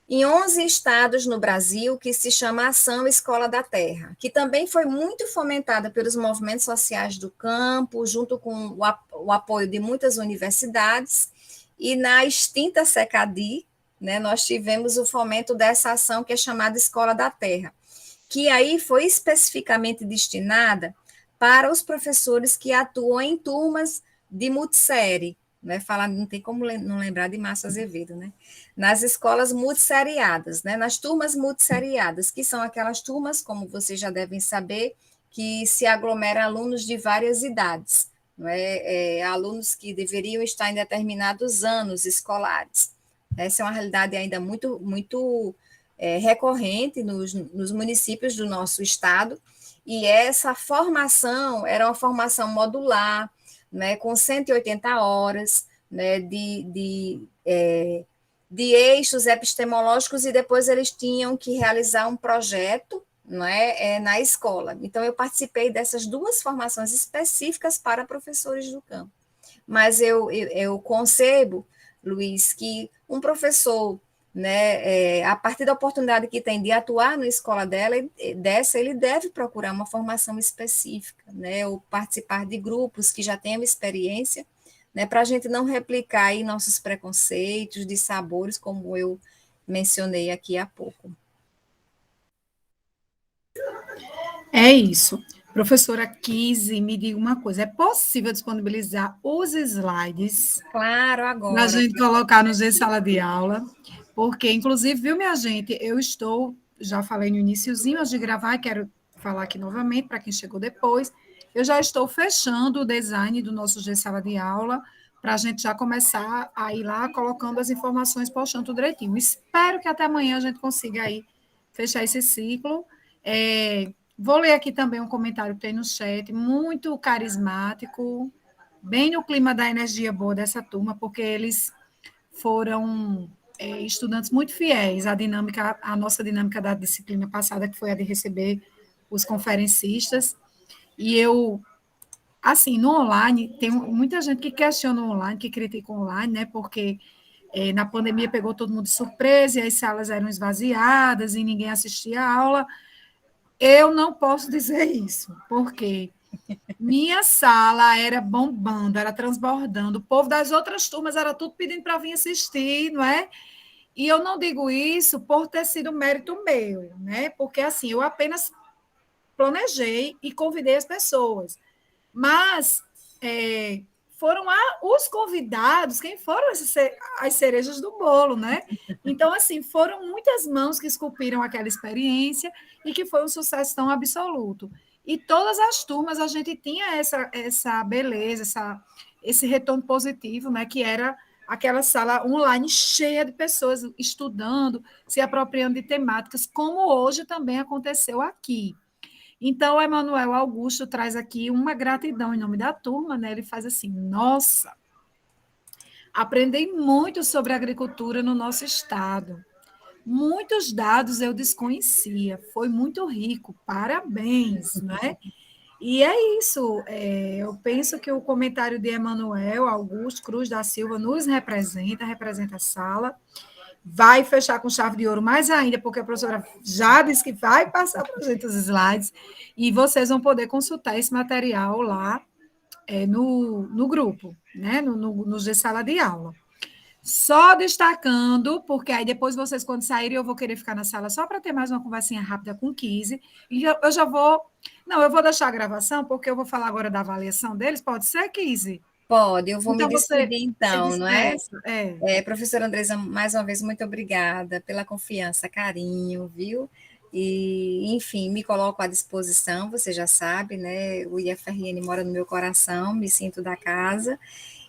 em 11 estados no Brasil, que se chama Ação Escola da Terra, que também foi muito fomentada pelos movimentos sociais do campo, junto com o apoio de muitas universidades, e na extinta SECADI, né, nós tivemos o fomento dessa ação que é chamada Escola da Terra, que aí foi especificamente destinada para os professores que atuam em turmas de multissérie, né? Não tem como não lembrar de Márcio Azevedo, né? Nas escolas multisseriadas, né? Nas turmas multisseriadas, que são aquelas turmas, como vocês já devem saber, que se aglomeram alunos de várias idades, né? Alunos que deveriam estar em determinados anos escolares. Essa é uma realidade ainda muito recorrente nos municípios do nosso estado, e essa formação era uma formação modular, né, com 180 horas, né, de eixos epistemológicos, e depois eles tinham que realizar um projeto, não é, na escola. Então, eu participei dessas duas formações específicas para professores do campo. Mas eu concebo, Luiz, que um professor, né, a partir da oportunidade que tem de atuar na escola dessa, ele deve procurar uma formação específica, né, ou participar de grupos que já tenham experiência, né, para a gente não replicar aí nossos preconceitos, de sabores, como eu mencionei aqui há pouco. É isso. Professora Kise, me diga uma coisa: é possível disponibilizar os slides Claro, para a agora. gente colocar no G Sala de Aula? Porque, inclusive, viu, minha gente, eu estou, já falei no iniciozinho, antes de gravar, quero falar aqui novamente para quem chegou depois, eu já estou fechando o design do nosso G Sala de Aula, para a gente já começar a ir lá colocando as informações, postando tudo direitinho. Espero que até amanhã a gente consiga aí fechar esse ciclo. Vou ler aqui também um comentário que tem no chat, muito carismático, bem no clima da energia boa dessa turma, porque eles foram estudantes muito fiéis à nossa dinâmica da disciplina passada, que foi a de receber os conferencistas. E eu, assim, no online, tem muita gente que questiona o online, que critica o online, né? Porque na pandemia pegou todo mundo de surpresa e as salas eram esvaziadas e ninguém assistia a aula. Eu não posso dizer isso, porque minha sala era bombando, era transbordando. O povo das outras turmas era tudo pedindo para vir assistir, não é? E eu não digo isso por ter sido mérito meu, né? Porque assim, eu apenas planejei e convidei as pessoas. Mas foram os convidados, quem foram as cerejas do bolo, né? Então, assim, foram muitas mãos que esculpiram aquela experiência e que foi um sucesso tão absoluto. E todas as turmas a gente tinha essa beleza, esse retorno positivo, né? Que era aquela sala online cheia de pessoas estudando, se apropriando de temáticas, como hoje também aconteceu aqui. Então, o Emanuel Augusto traz aqui uma gratidão em nome da turma, né? Ele faz assim: nossa, aprendi muito sobre agricultura no nosso estado. Muitos dados eu desconhecia, foi muito rico, parabéns, né? E é isso, eu penso que o comentário de Emanuel Augusto Cruz da Silva nos representa a sala, vai fechar com chave de ouro mais ainda, porque a professora já disse que vai passar para a gente os slides, e vocês vão poder consultar esse material lá no grupo, né? no G Sala de Aula. Só destacando, porque aí depois vocês, quando saírem, eu vou querer ficar na sala só para ter mais uma conversinha rápida com o Kise. E eu já vou. Não, eu vou deixar a gravação, porque eu vou falar agora da avaliação deles. Pode ser, Kise? Pode, eu vou me Então você despedir se então, não é? despeça. Professora Andresa, mais uma vez, muito obrigada pela confiança, carinho, viu? E, enfim, me coloco à disposição, você já sabe, né? O IFRN mora no meu coração, me sinto da casa.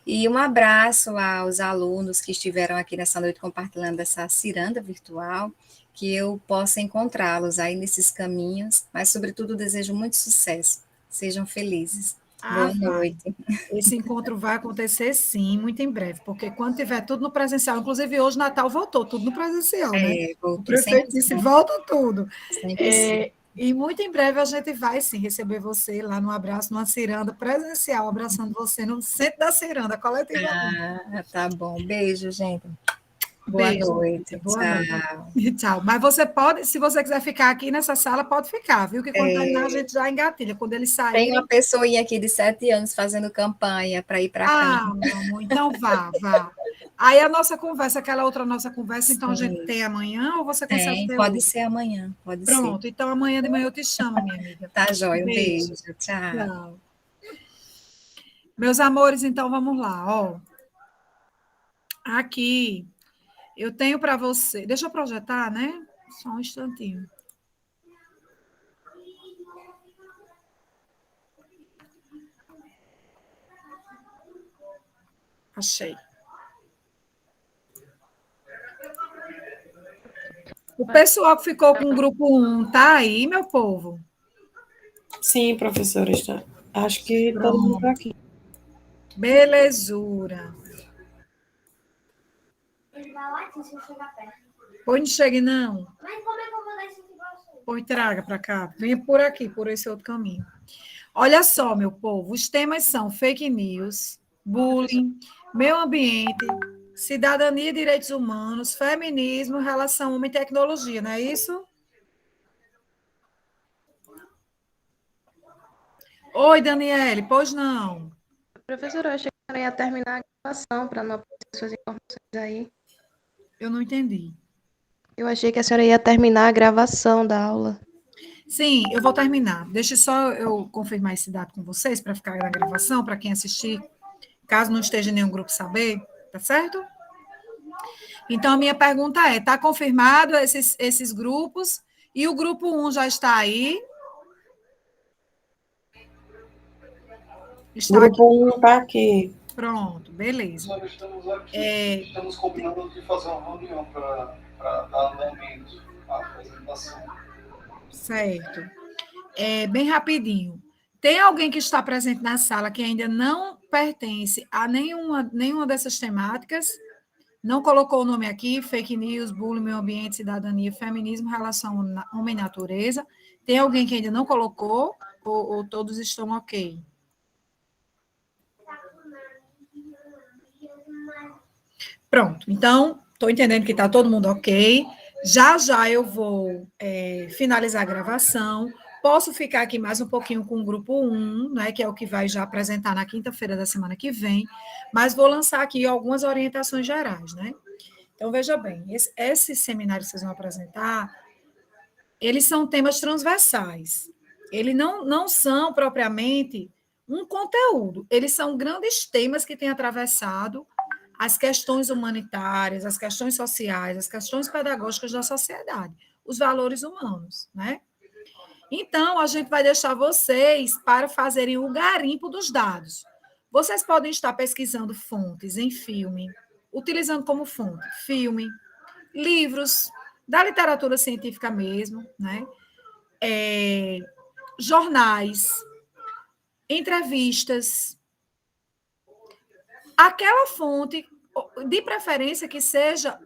E um abraço aos alunos que estiveram aqui nessa noite compartilhando essa ciranda virtual, que eu possa encontrá-los aí nesses caminhos, mas, sobretudo, desejo muito sucesso. Sejam felizes. Boa Vai. noite. Esse encontro vai acontecer, sim, muito em breve, porque quando tiver tudo no presencial, inclusive hoje Natal voltou, tudo no presencial, né? O Voltou prefeito disse, 100%. volta tudo. 100%. E muito em breve a gente vai, sim, receber você lá no abraço, numa ciranda presencial, abraçando você no centro da ciranda, coletivamente. Tá bom. Beijo, gente. Boa Beijo, noite. boa noite. Tchau. Tchau. Mas você pode, se você quiser ficar aqui nessa sala, pode ficar, viu? Que quando terminar a gente já engatilha. Quando eles Tem uma saírem. pessoinha aqui de 7 anos fazendo campanha para ir para campo. Meu amor, então vá, vá. Aí a nossa conversa, aquela outra nossa conversa, então a gente Sim, tem amanhã ou você consegue tem. ter Pode hoje? ser amanhã, pode ser. Pronto, então amanhã de manhã eu te chamo, minha amiga. Tá joia. Um Beijo. beijo. Tchau. Tchau. Meus amores, então vamos lá, ó. Aqui eu tenho para você. Deixa eu projetar, né? Só um instantinho. Achei. O pessoal que ficou com o grupo 1, tá aí, meu povo? Sim, professora, está. Acho que todo mundo está Pronto. aqui. Belezura. Pois não chegue, não. Mas como é que eu vou dar isso aqui pra você? Pois traga para cá. Venha por aqui, por esse outro caminho. Olha só, meu povo, os temas são fake news, bullying, meio ambiente, cidadania e direitos humanos, feminismo, relação homem e tecnologia, não é isso? Oi, Daniele, pois não. Professora, eu achei que ela ia terminar a gravação para não aparecer suas informações aí. Eu não entendi. Eu achei que a senhora ia terminar a gravação da aula. Sim, eu vou terminar. Deixa só eu confirmar esse dado com vocês para ficar na gravação, para quem assistir, caso não esteja em nenhum grupo saber, tá certo? Então, a minha pergunta é: está confirmado esses grupos? E o grupo 1 já está aí? Está aqui. Grupo 1 está aqui. Pronto, beleza. Nós estamos aqui, estamos combinando de fazer uma reunião para dar andamento à apresentação. Certo. Bem rapidinho. Tem alguém que está presente na sala que ainda não pertence a nenhuma dessas temáticas? Não colocou o nome aqui, fake news, bullying, meio ambiente, cidadania, feminismo, relação homem-natureza. Tem alguém que ainda não colocou ou todos estão ok? Pronto, então, estou entendendo que está todo mundo ok. Já já eu vou finalizar a gravação. Posso ficar aqui mais um pouquinho com o grupo 1, né, que é o que vai já apresentar na quinta-feira da semana que vem, mas vou lançar aqui algumas orientações gerais, né? Então, veja bem, esse seminário que vocês vão apresentar, eles são temas transversais. Eles não são propriamente um conteúdo, eles são grandes temas que têm atravessado as questões humanitárias, as questões sociais, as questões pedagógicas da sociedade, os valores humanos, né? Então, a gente vai deixar vocês para fazerem o garimpo dos dados. Vocês podem estar pesquisando fontes em filme, utilizando como fonte filme, livros da literatura científica mesmo, né? Jornais, entrevistas, aquela fonte, de preferência que seja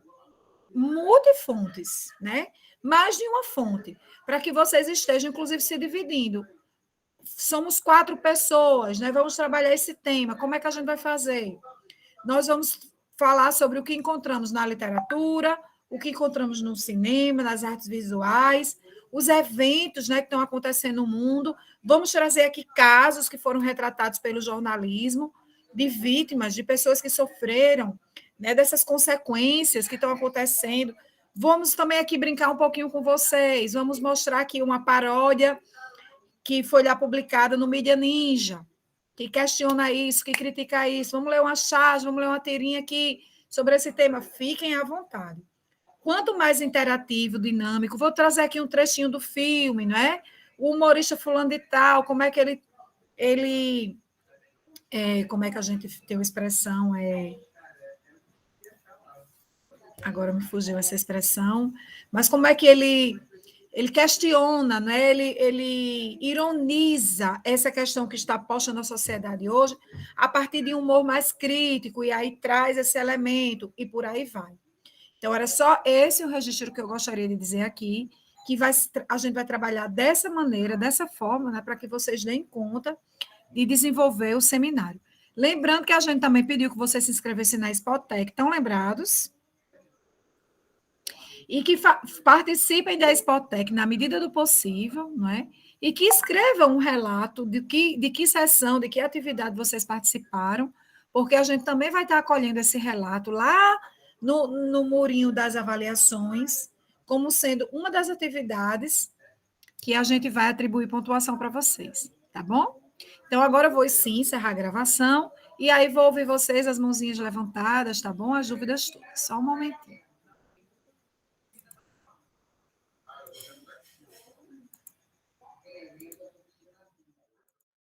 multifontes, né? Mais de uma fonte, para que vocês estejam, inclusive, se dividindo. Somos 4 pessoas, né? Vamos trabalhar esse tema. Como é que a gente vai fazer? Nós vamos falar sobre o que encontramos na literatura, o que encontramos no cinema, nas artes visuais, os eventos, né, que estão acontecendo no mundo. Vamos trazer aqui casos que foram retratados pelo jornalismo, de vítimas, de pessoas que sofreram, né, dessas consequências que estão acontecendo. Vamos também aqui brincar um pouquinho com vocês. Vamos mostrar aqui uma paródia que foi lá publicada no Mídia Ninja, que questiona isso, que critica isso. Vamos ler uma charge, vamos ler uma tirinha aqui sobre esse tema. Fiquem à vontade. Quanto mais interativo, dinâmico, vou trazer aqui um trechinho do filme, não é? O humorista fulano de tal, como é que ele como é que a gente tem uma expressão? Agora me fugiu essa expressão, mas como é que ele questiona, né? Ele ironiza essa questão que está posta na sociedade hoje a partir de um humor mais crítico, e aí traz esse elemento, e por aí vai. Então, era só esse o registro que eu gostaria de dizer aqui, que a gente vai trabalhar dessa maneira, dessa forma, né, para que vocês deem conta de desenvolver o seminário. Lembrando que a gente também pediu que vocês se inscrevessem na Spotec, estão lembrados? E que participem da Spotec na medida do possível, não é? E que escrevam um relato de que sessão, de que atividade vocês participaram, porque a gente também vai estar acolhendo esse relato lá no murinho das avaliações, como sendo uma das atividades que a gente vai atribuir pontuação para vocês, tá bom? Então, agora eu vou sim encerrar a gravação, e aí vou ouvir vocês, as mãozinhas levantadas, tá bom? As dúvidas todas. Só um momentinho.